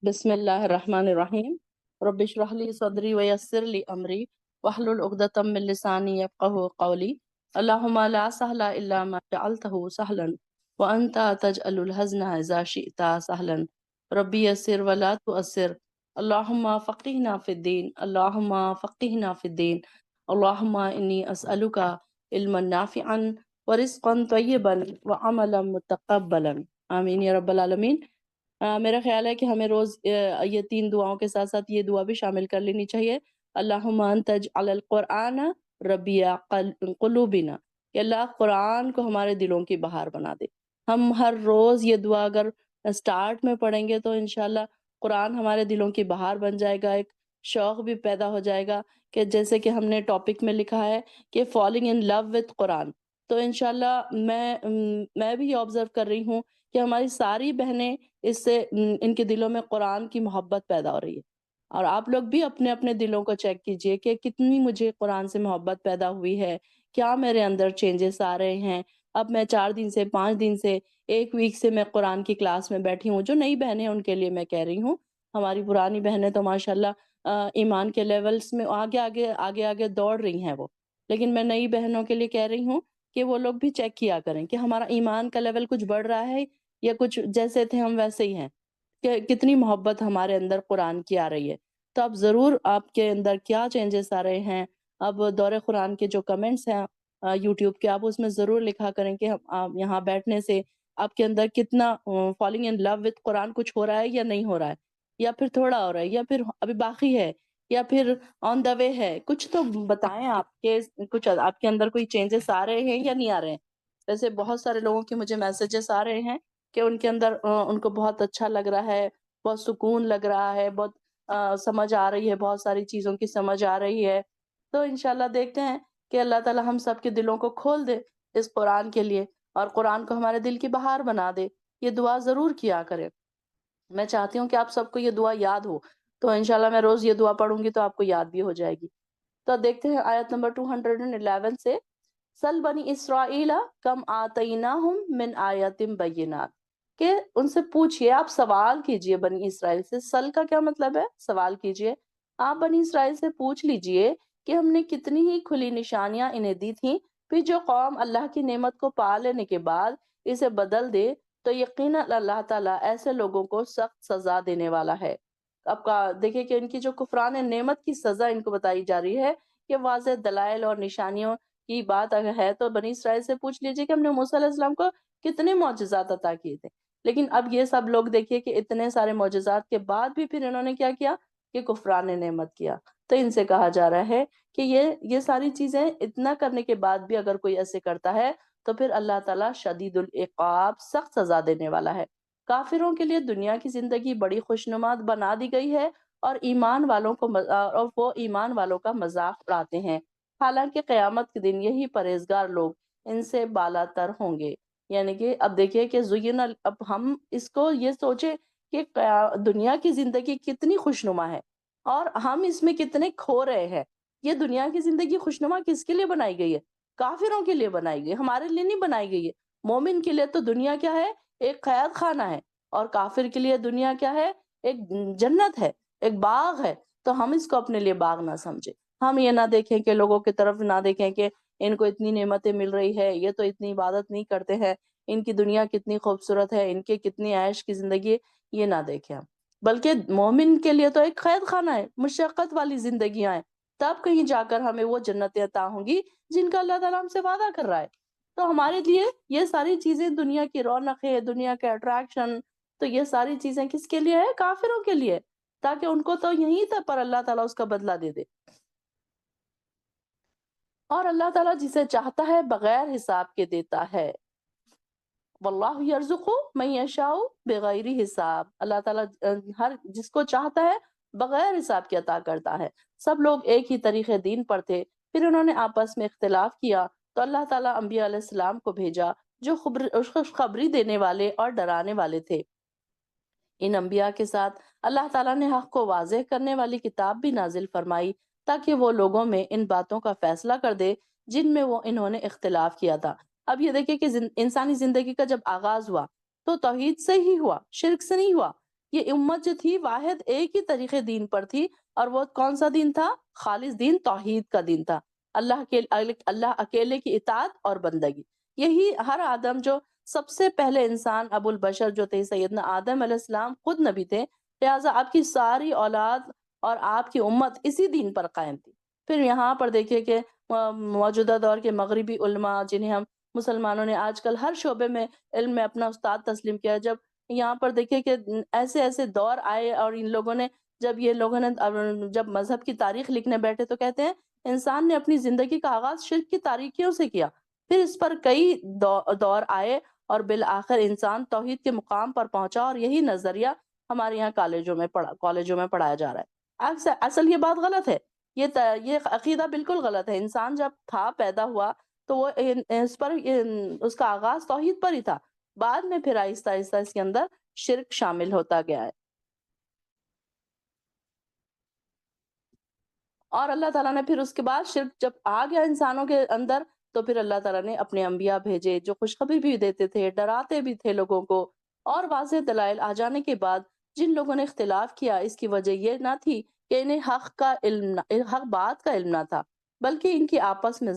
بسم اللہ الرحمن الرحیم رب اشرح لی صدری ویسر لی امری واحلل عقدۃ من لسانی یفقهوا قولی اللہم لا سہل الا ما جعلتہ سہلا وانت تجعل الحزن اذا شئت سہلا ربی یسر ولا تؤثر اللہم فقہنا فی الدین اللہم فقہنا فی الدین اللہم انی اسألک علما نافعا ورزقا طیبا وعملا متقبلا آمین یا رب العالمین۔ میرا خیال ہے کہ ہمیں روز یہ 3 دعاؤں کے ساتھ ساتھ یہ دعا بھی شامل کر لینی چاہیے۔ اللہم انت اجعل القرآن ربیع قلوبنا، کہ اللہ قرآن کو ہمارے دلوں کی بہار بنا دے۔ ہم ہر روز یہ دعا اگر سٹارٹ میں پڑھیں گے تو انشاءاللہ قرآن ہمارے دلوں کی بہار بن جائے گا، ایک شوق بھی پیدا ہو جائے گا کہ جیسے کہ ہم نے ٹاپک میں لکھا ہے کہ فالنگ ان لو وتھ قرآن، تو انشاءاللہ میں بھی آبزرو کر رہی ہوں کہ ہماری ساری بہنیں اس سے ان کے دلوں میں قرآن کی محبت پیدا ہو رہی ہے۔ اور آپ لوگ بھی اپنے اپنے دلوں کو چیک کیجئے کہ کتنی مجھے قرآن سے محبت پیدا ہوئی ہے، کیا میرے اندر چینجز آ رہے ہیں۔ اب میں 4 دن سے 5 دن سے 1 ویک سے میں قرآن کی کلاس میں بیٹھی ہوں۔ جو نئی بہنیں ہیں ان کے لیے میں کہہ رہی ہوں، ہماری پرانی بہنیں تو ماشاءاللہ ایمان کے لیولز میں آگے دوڑ رہی ہیں وہ، لیکن میں نئی بہنوں کے لیے کہہ رہی ہوں کہ وہ لوگ بھی چیک کیا کریں کہ ہمارا ایمان کا لیول کچھ بڑھ رہا ہے یا کچھ جیسے تھے ہم ویسے ہی ہیں، کہ کتنی محبت ہمارے اندر قرآن کی آ رہی ہے۔ تو اب ضرور آپ کے اندر کیا چینجز آ رہے ہیں، اب دور قرآن کے جو کمنٹس ہیں یوٹیوب کے، آپ اس میں ضرور لکھا کریں کہ یہاں بیٹھنے سے آپ کے اندر کتنا فالنگ ان لو وتھ قرآن کچھ ہو رہا ہے یا نہیں ہو رہا ہے، یا پھر تھوڑا ہو رہا ہے، یا پھر ابھی باقی ہے، یا پھر آن دا وے ہے۔ کچھ تو بتائیں، آپ کے کچھ آپ کے اندر کوئی چینجز آ رہے ہیں یا نہیں آ رہے ہیں۔ ویسے بہت سارے لوگوں کے مجھے میسیجز آ رہے ہیں کہ ان کے اندر ان کو بہت اچھا لگ رہا ہے، بہت سکون لگ رہا ہے، بہت سمجھ آ رہی ہے، بہت ساری چیزوں کی سمجھ آ رہی ہے۔ تو انشاءاللہ دیکھتے ہیں کہ اللہ تعالی ہم سب کے دلوں کو کھول دے اس قرآن کے لیے، اور قرآن کو ہمارے دل کی بہار بنا دے۔ یہ دعا ضرور کیا کریں۔ میں چاہتی ہوں کہ آپ سب کو یہ دعا یاد ہو، تو انشاءاللہ میں روز یہ دعا پڑھوں گی تو آپ کو یاد بھی ہو جائے گی۔ تو دیکھتے ہیں آیت نمبر 211 سے، سل بنی اسرائیل کم آتیناہم من آیت بینات، کہ ان سے پوچھئے، آپ سوال کیجئے بنی اسرائیل سے۔ سل کا کیا مطلب ہے؟ سوال کیجئے۔ آپ بنی اسرائیل سے پوچھ لیجئے کہ ہم نے کتنی ہی کھلی نشانیاں انہیں دی تھیں، پھر جو قوم اللہ کی نعمت کو پا لینے کے بعد اسے بدل دے تو یقیناً اللہ تعالیٰ ایسے لوگوں کو سخت سزا دینے والا ہے۔ اب دیکھیں کہ ان کی جو کفران نعمت کی سزا ان کو بتائی جا رہی ہے، کہ واضح دلائل اور نشانیوں کی بات اگر ہے تو بنی اسرائیل سے پوچھ لیجئے کہ ہم نے موسیٰ علیہ السلام کو کتنے معجزات عطا کیے تھے۔ لیکن اب یہ سب لوگ دیکھیے کہ اتنے سارے معجزات کے بعد بھی پھر انہوں نے کیا کیا کہ کفران نعمت کیا۔ تو ان سے کہا جا رہا ہے کہ یہ ساری چیزیں اتنا کرنے کے بعد بھی اگر کوئی ایسے کرتا ہے تو پھر اللہ تعالیٰ شدید العقاب، سخت سزا دینے والا ہے۔ کافروں کے لیے دنیا کی زندگی بڑی خوشنما بنا دی گئی ہے، اور وہ ایمان والوں کا مذاق اڑاتے ہیں، حالانکہ قیامت کے دن یہی پرہیزگار لوگ ان سے بالا تر ہوں گے۔ یعنی کہ اب دیکھیے کہ اب ہم اس کو یہ سوچے کہ دنیا کی زندگی کتنی خوشنما ہے اور ہم اس میں کتنے کھو رہے ہیں۔ یہ دنیا کی زندگی خوشنما کس کے لیے بنائی گئی ہے؟ کافروں کے لیے بنائی گئی، ہمارے لیے نہیں بنائی گئی ہے۔ مومن کے لیے تو دنیا کیا ہے؟ ایک قید خانہ ہے، اور کافر کے لیے دنیا کیا ہے؟ ایک جنت ہے، ایک باغ ہے۔ تو ہم اس کو اپنے لیے باغ نہ سمجھے، ہم یہ نہ دیکھیں کہ لوگوں کی طرف نہ دیکھیں کہ ان کو اتنی نعمتیں مل رہی ہے، یہ تو اتنی عبادت نہیں کرتے ہیں، ان کی دنیا کتنی خوبصورت ہے، ان کے کتنی عیش کی زندگی ہے، یہ نہ دیکھیں ہم۔ بلکہ مومن کے لیے تو ایک قید خانہ ہے، مشقت والی زندگیاں ہیں، تب کہیں جا کر ہمیں وہ جنتیں عطا ہوں گی جن کا اللہ تعالیٰ ہم سے وعدہ کر رہا ہے۔ تو ہمارے لیے یہ ساری چیزیں، دنیا کی رونقیں، دنیا کے اٹریکشن، تو یہ ساری چیزیں کس کے لیے ہے؟ کافروں کے لیے، تاکہ ان کو تو یہیں تک پر اللہ تعالیٰ اس کا بدلہ دے دے۔ اور اللہ تعالیٰ جسے چاہتا ہے بغیر حساب کے دیتا ہے۔ واللہ یرزق من یشاء بغیر حساب، اللہ تعالیٰ ہر جس کو چاہتا ہے بغیر حساب کے عطا کرتا ہے۔ سب لوگ ایک ہی طریقے دین پر تھے، پھر انہوں نے آپس میں اختلاف کیا تو اللہ تعالیٰ انبیاء علیہ السلام کو بھیجا جو خوشخبری دینے والے اور ڈرانے والے تھے۔ ان انبیاء کے ساتھ اللہ تعالیٰ نے حق کو واضح کرنے والی کتاب بھی نازل فرمائی تاکہ وہ لوگوں میں ان باتوں کا فیصلہ کر دے جن میں انہوں نے اختلاف کیا تھا۔ اب یہ دیکھیں کہ انسانی زندگی کا جب آغاز ہوا تو توحید سے ہی ہوا، شرک سے نہیں ہوا۔ یہ امت جو تھی واحد ایک ہی طریقے دین پر تھی، اور وہ کون سا دین تھا؟ خالص دین، توحید کا دین تھا، اللہ اکیلے کی اطاعت اور بندگی۔ یہی ہر آدم جو سب سے پہلے انسان ابو البشر جو تھے سیدنا آدم علیہ السلام خود نبی تھے، لہٰذا آپ کی ساری اولاد اور آپ کی امت اسی دین پر قائم تھی۔ پھر یہاں پر دیکھیے کہ موجودہ دور کے مغربی علماء جنہیں ہم مسلمانوں نے آج کل ہر شعبے میں علم میں اپنا استاد تسلیم کیا، جب یہاں پر دیکھیے کہ ایسے ایسے دور آئے، اور ان لوگوں نے یہ لوگوں نے جب مذہب کی تاریخ لکھنے بیٹھے تو کہتے ہیں انسان نے اپنی زندگی کا آغاز شرک کی تاریکیوں سے کیا، پھر اس پر کئی دور آئے، اور بالآخر انسان توحید کے مقام پر پہنچا، اور یہی نظریہ ہمارے یہاں کالجوں میں پڑھایا جا رہا ہے۔ اصل یہ بات غلط ہے، یہ عقیدہ بالکل غلط ہے۔ انسان جب پیدا ہوا تو وہ اس کا آغاز توحید پر ہی تھا، بعد میں پھر آہستہ آہستہ اس کے اندر شرک شامل ہوتا گیا ہے۔ اور اللہ تعالیٰ نے پھر اس کے بعد شرک جب آ گیا انسانوں کے اندر، تو پھر اللہ تعالیٰ نے اپنے انبیاء بھیجے جو خوشخبری بھی دیتے تھے، ڈراتے بھی تھے لوگوں کو، اور واضح دلائل آ جانے کے بعد جن لوگوں نے اختلاف کیا، اس کی وجہ یہ نہ تھی کہ انہیں حق بات کا علم نہ تھا، بلکہ ان کی آپس میں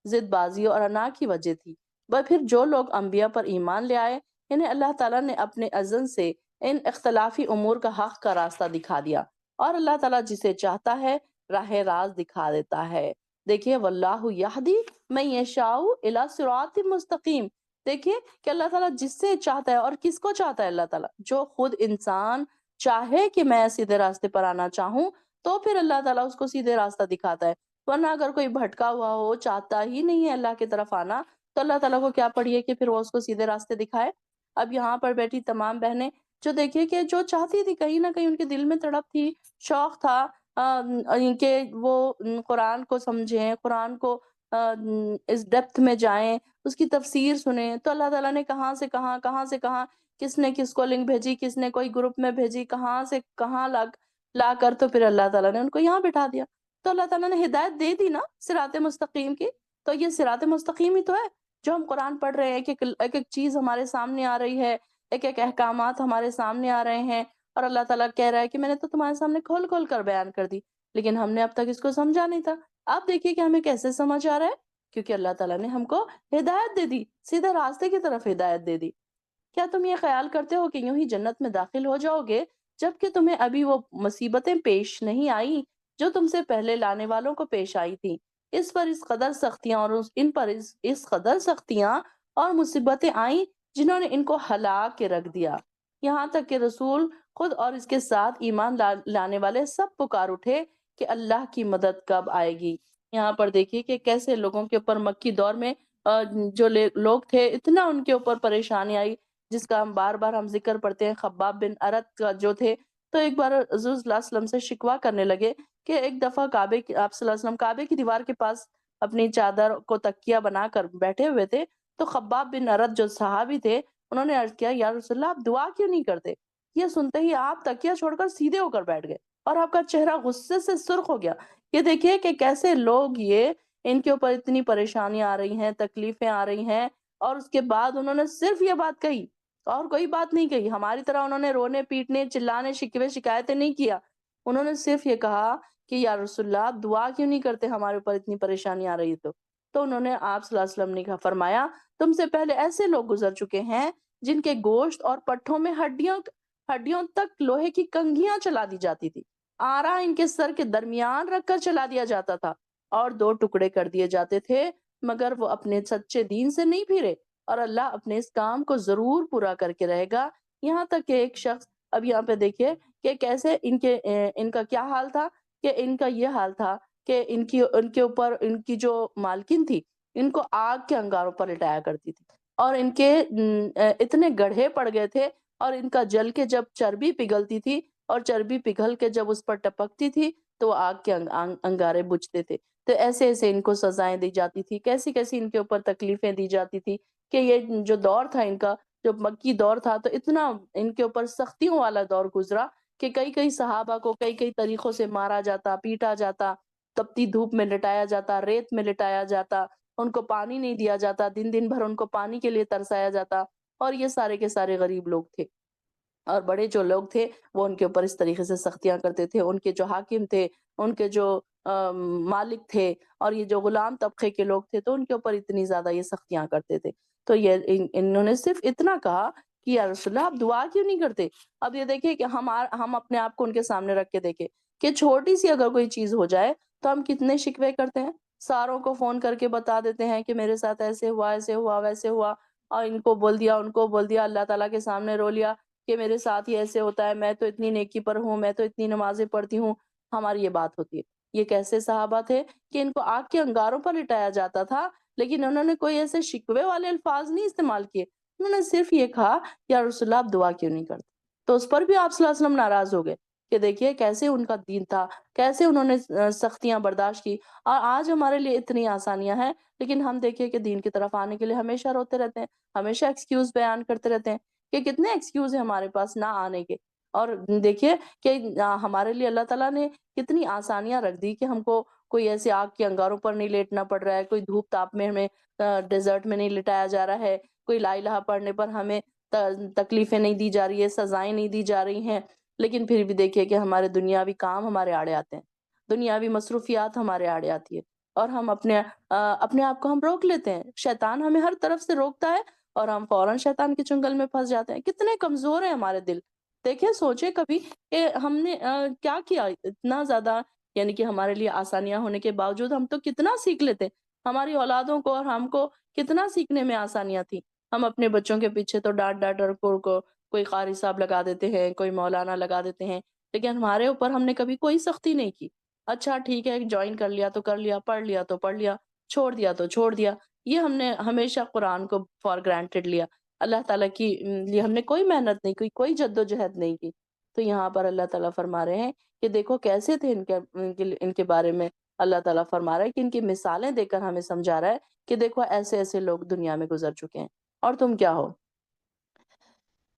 ضد بازی اور انا کی وجہ تھی۔ پھر جو لوگ انبیاء پر ایمان لے آئے، انہیں اللہ تعالیٰ نے اپنے اذن سے ان اختلافی امور کا حق کا راستہ دکھا دیا، اور اللہ تعالیٰ جسے چاہتا ہے راہ راز دکھا دیتا ہے۔ دیکھیے واللہ یہدی من یشاء الی صراط مستقیم، دیکھیے کہ اللہ تعالیٰ جس سے چاہتا ہے، اور کس کو چاہتا ہے اللہ تعالیٰ؟ جو خود انسان چاہے کہ میں سیدھے راستے پر آنا چاہوں تو پھر اللہ تعالیٰ اس کو سیدھے راستہ دکھاتا ہے، ورنہ اگر کوئی بھٹکا ہوا ہو، چاہتا ہی نہیں ہے اللہ کی طرف آنا، تو اللہ تعالیٰ کو کیا پڑی ہے کہ پھر وہ اس کو سیدھے راستے دکھائے؟ اب یہاں پر بیٹھی تمام بہنیں جو دیکھیے کہ جو چاہتی تھی، کہیں نہ کہیں ان کے دل میں تڑپ تھی، شوق تھا کہ وہ قرآن کو سمجھیں، قرآن کو اس ڈیپتھ میں جائیں، اس کی تفسیر سنیں، تو اللہ تعالیٰ نے کہاں سے کہاں کس نے کس کو لنک بھیجی، کس نے کوئی گروپ میں بھیجی، کہاں سے کہاں لا کر تو پھر اللہ تعالیٰ نے ان کو یہاں بٹھا دیا۔ تو اللہ تعالیٰ نے ہدایت دے دی نا صراط مستقیم کی، تو یہ صراط مستقیم ہی تو ہے جو ہم قرآن پڑھ رہے ہیں، ایک چیز ہمارے سامنے آ رہی ہے، ایک احکامات ہمارے سامنے آ رہے ہیں، اور اللہ تعالیٰ کہہ رہا ہے کہ میں نے تو تمہارے سامنے کھول کھول کر بیان کر دی، لیکن ہم نے اب تک اس کو سمجھا نہیں تھا۔ آپ دیکھیے کہ ہمیں کیسے سمجھ آ رہا ہے، کیونکہ اللہ تعالیٰ نے ہم کو ہدایت دے دی، سیدھے راستے کی طرف ہدایت دے دی۔ کیا تم یہ خیال کرتے ہو کہ یوں ہی جنت میں داخل ہو جاؤ گے جبکہ تمہیں ابھی وہ مصیبتیں پیش نہیں آئی جو تم سے پہلے لانے والوں کو پیش آئی تھی؟ اس پر اس قدر سختیاں اور ان پر اس قدر سختیاں اور مصیبتیں آئیں جنہوں نے ان کو ہلاک کے رکھ دیا، یہاں تک کہ رسول خود اور اس کے ساتھ ایمان لانے والے سب پکار اٹھے کہ اللہ کی مدد کب آئے گی۔ یہاں پر دیکھیے کہ کیسے لوگوں کے اوپر مکی دور میں جو لوگ تھے، اتنا ان کے اوپر پریشانی آئی، جس کا ہم بار بار ذکر پڑھتے ہیں۔ خباب بن ارت کا جو تھے، تو ایک بار حضور صلی اللہ علیہ وسلم سے شکوہ کرنے لگے کہ ایک دفعہ آپ صلی اللہ علیہ وسلم کعبے کی دیوار کے پاس اپنی چادر کو تکیہ بنا کر بیٹھے ہوئے تھے، تو خباب بن ارت جو صحابی تھے، انہوں نے عرض کیا یا رسول اللہ آپ دعا کیوں نہیں کرتے؟ یہ سنتے ہی آپ تکیہ چھوڑ کر سیدھے ہو کر بیٹھ گئے، اور آپ کا چہرہ غصے سے سرخ ہو گیا۔ یہ دیکھیے کہ کیسے لوگ ان کے اوپر اتنی پریشانیاں آ رہی ہیں، تکلیفیں آ رہی ہیں، اور اس کے بعد انہوں نے صرف یہ بات کہی اور کوئی بات نہیں کہی۔ ہماری طرح انہوں نے رونے پیٹنے چلانے شکوے شکایتیں نہیں کیا، انہوں نے صرف یہ کہا کہ یا رسول اللہ آپ دعا کیوں نہیں کرتے، ہمارے اوپر اتنی پریشانی آ رہی ہے تو انہوں نے آپ صلی اللہ علیہ وسلم نے فرمایا تم سے پہلے ایسے لوگ گزر چکے ہیں جن کے گوشت اور پٹھوں میں ہڈیوں تک لوہے کی کنگھیاں چلا دی جاتی تھی، آرا ان کے سر کے درمیان رکھ کر چلا دیا جاتا تھا اور دو ٹکڑے کر دیے جاتے تھے، مگر وہ اپنے سچے دین سے نہیں پھرے، اور اللہ اپنے اس کام کو ضرور پورا کر کے رہے گا۔ یہاں تک کہ ایک شخص، اب یہاں پہ دیکھیے کہ کیسے ان کا کیا حال تھا، کہ ان کا یہ حال تھا کہ ان کے اوپر ان کی جو مالکن تھی ان کو آگ کے انگاروں پر لٹایا کرتی تھی، اور ان کے اتنے گڑھے پڑ گئے تھے، اور ان کا جل کے جب چربی پگھلتی تھی اور چربی پگھل کے جب اس پر ٹپکتی تھی تو وہ آگ کے انگارے بجھتے تھے۔ تو ایسے ایسے ان کو سزائیں دی جاتی تھی، کیسی کیسی ان کے اوپر تکلیفیں دی جاتی تھی، کہ یہ جو دور تھا ان کا، جو مکی دور تھا، تو اتنا ان کے اوپر سختیوں والا دور گزرا کہ کئی صحابہ کو کئی طریقوں سے مارا جاتا، پیٹا جاتا، تپتی دھوپ میں لٹایا جاتا، ریت میں لٹایا جاتا، ان کو پانی نہیں دیا جاتا، دن بھر ان کو پانی کے لیے ترسایا جاتا، اور یہ سارے کے سارے غریب لوگ تھے۔ اور بڑے جو لوگ تھے وہ ان کے اوپر اس طریقے سے سختیاں کرتے تھے، ان کے جو حاکم تھے، ان کے جو مالک تھے، اور یہ جو غلام طبقے کے لوگ تھے تو ان کے اوپر اتنی زیادہ یہ سختیاں کرتے تھے۔ تو یہ انہوں نے صرف اتنا کہا کہ یا رسول اللہ آپ دعا کیوں نہیں کرتے؟ اب یہ دیکھیں کہ ہم اپنے آپ کو ان کے سامنے رکھ کے دیکھیں کہ چھوٹی سی اگر کوئی چیز ہو جائے تو ہم کتنے شکوے کرتے ہیں، ساروں کو فون کر کے بتا دیتے ہیں کہ میرے ساتھ ایسے ہوا ویسے ہوا، اور ان کو بول دیا ان کو بول دیا، اللہ تعالیٰ کے سامنے رو لیا کہ میرے ساتھ یہ ایسے ہوتا ہے، میں تو اتنی نیکی پر ہوں، میں تو اتنی نمازیں پڑھتی ہوں۔ ہماری یہ بات ہوتی ہے۔ یہ کیسے صحابہ تھے کہ ان کو آگ کے انگاروں پر لٹایا جاتا تھا، لیکن انہوں نے کوئی ایسے شکوے والے الفاظ نہیں استعمال کیے، انہوں نے صرف یہ کہا یا رسول اللہ آپ دعا کیوں نہیں کرتے؟ تو اس پر بھی آپ صلی اللہ علیہ وسلم ناراض ہو گئے کہ دیکھیے کیسے ان کا دین تھا، کیسے انہوں نے سختیاں برداشت کی، اور آج ہمارے لیے اتنی آسانیاں ہیں، لیکن ہم دیکھیے کہ دین کی طرف آنے کے لیے ہمیشہ روتے رہتے ہیں، ہمیشہ ایکسکیوز بیان کرتے رہتے ہیں کہ کتنے ایکسکیوز ہیں ہمارے پاس نہ آنے کے۔ اور دیکھیے کہ ہمارے لیے اللہ تعالیٰ نے کتنی آسانیاں رکھ دی کہ ہم کو کوئی ایسے آگ کے انگاروں پر نہیں لیٹنا پڑ رہا ہے، کوئی دھوپ تاپ میں ہمیں ڈیزرٹ میں نہیں لٹایا جا رہا ہے، کوئی لا الہ پڑھنے پر ہمیں تکلیفیں نہیں دی جا رہی ہے، سزائیں نہیں دی جا رہی ہیں، لیکن پھر بھی دیکھیے کہ ہمارے دنیاوی کام ہمارے آڑے آتے ہیں، دنیاوی مصروفیات ہمارے آڑے آتی ہے، اور ہم اپنے آپ کو ہم روک لیتے ہیں، شیطان ہمیں ہر طرف سے روکتا ہے اور ہم فوراً شیطان کے چنگل میں پھنس جاتے ہیں۔ کتنے کمزور ہیں ہمارے دل! دیکھیں سوچیں کبھی کہ ہم نے کیا کیا اتنا زیادہ، یعنی کہ ہمارے لیے آسانیاں ہونے کے باوجود ہم تو کتنا سیکھ لیتے، ہماری اولادوں کو اور ہم کو کتنا سیکھنے میں آسانیاں تھیں۔ ہم اپنے بچوں کے پیچھے تو ڈانٹ ڈانٹ اور کو کوئی قاری صاحب لگا دیتے ہیں، کوئی مولانا لگا دیتے ہیں، لیکن ہمارے اوپر ہم نے کبھی کوئی سختی نہیں کی۔ اچھا ٹھیک ہے، جوائن کر لیا تو کر لیا، پڑھ لیا تو پڑھ لیا، چھوڑ دیا تو چھوڑ دیا۔ یہ ہم نے ہمیشہ قرآن کو فار گرانٹیڈ لیا، اللہ تعالیٰ کی لیے ہم نے کوئی محنت نہیں کی، کوئی جد و جہد نہیں کی۔ تو یہاں پر اللہ تعالیٰ فرما رہے ہیں کہ دیکھو کیسے تھے ان کے بارے میں اللہ تعالیٰ فرما رہا ہے کہ ان کی مثالیں دے کر ہمیں سمجھا رہا ہے کہ دیکھو ایسے ایسے لوگ دنیا میں گزر چکے ہیں اور تم کیا ہو۔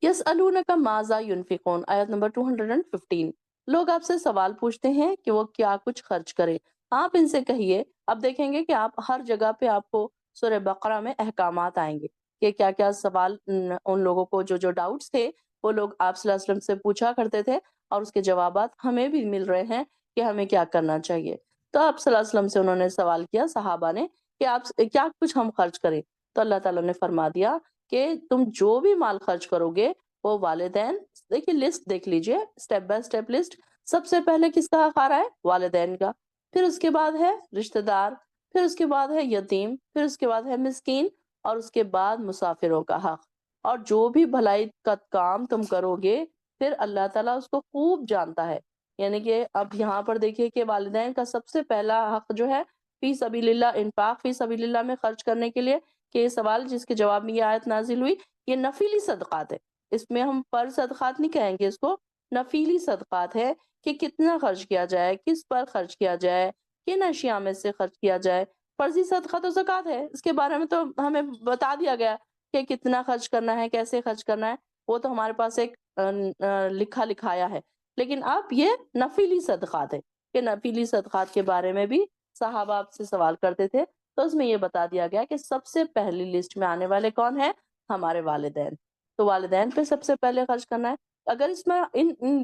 یسألونک ماذا ینفقون، آیت نمبر 215۔ لوگ آپ سے سوال پوچھتے ہیں کہ وہ کیا کچھ خرچ کرے، آپ ان سے کہیے۔ اب دیکھیں گے کہ آپ ہر جگہ پہ آپ کو سورہ بقرہ میں احکامات آئیں گے کہ کیا کیا سوال ان لوگوں کو جو ڈاؤٹس تھے وہ لوگ آپ صلی اللہ علیہ وسلم سے پوچھا کرتے تھے، اور اس کے جوابات ہمیں بھی مل رہے ہیں کہ ہمیں کیا کرنا چاہیے۔ تو آپ صلی اللہ علیہ وسلم سے انہوں نے سوال کیا صحابہ نے کہ آپ کیا کچھ ہم خرچ کریں، تو اللہ تعالیٰ نے فرما دیا کہ تم جو بھی مال خرچ کرو گے وہ والدین، دیکھیے لسٹ دیکھ لیجئے، سٹیپ بائی سٹیپ لسٹ۔ سب سے پہلے کس کا حق آ رہا ہے؟ والدین کا، پھر اس کے بعد ہے رشتہ دار، پھر اس کے بعد ہے یتیم، پھر اس کے بعد ہے مسکین، اور اس کے بعد مسافروں کا حق۔ اور جو بھی بھلائی کا کام تم کرو گے پھر اللہ تعالیٰ اس کو خوب جانتا ہے۔ یعنی کہ اب یہاں پر دیکھیے کہ والدین کا سب سے پہلا حق جو ہے فی سبیل اللہ، انفاق فی سبیل اللہ میں خرچ کرنے کے لیے، کہ یہ سوال جس کے جواب میں یہ آیت نازل ہوئی، یہ نفلی صدقات ہے، اس میں ہم فرض صدقات نہیں کہیں گے، اس کو نفیلی صدقات ہے کہ کتنا خرچ کیا جائے، کس پر خرچ کیا جائے، کن اشیاء میں سے خرچ کیا جائے۔ فرضی صدقہ تو زکوٰۃ ہے، اس کے بارے میں تو ہمیں بتا دیا گیا کہ کتنا خرچ کرنا ہے، کیسے خرچ کرنا ہے، وہ تو ہمارے پاس ایک لکھا لکھایا ہے۔ لیکن اب یہ نفیلی صدقات ہے کہ نفیلی صدقات کے بارے میں بھی صحابہ آپ سے سوال کرتے تھے، تو اس میں یہ بتا دیا گیا کہ سب سے پہلی لسٹ میں آنے والے کون ہیں؟ ہمارے والدین۔ تو والدین پہ سب سے پہلے خرچ کرنا ہے۔ اگر اس میں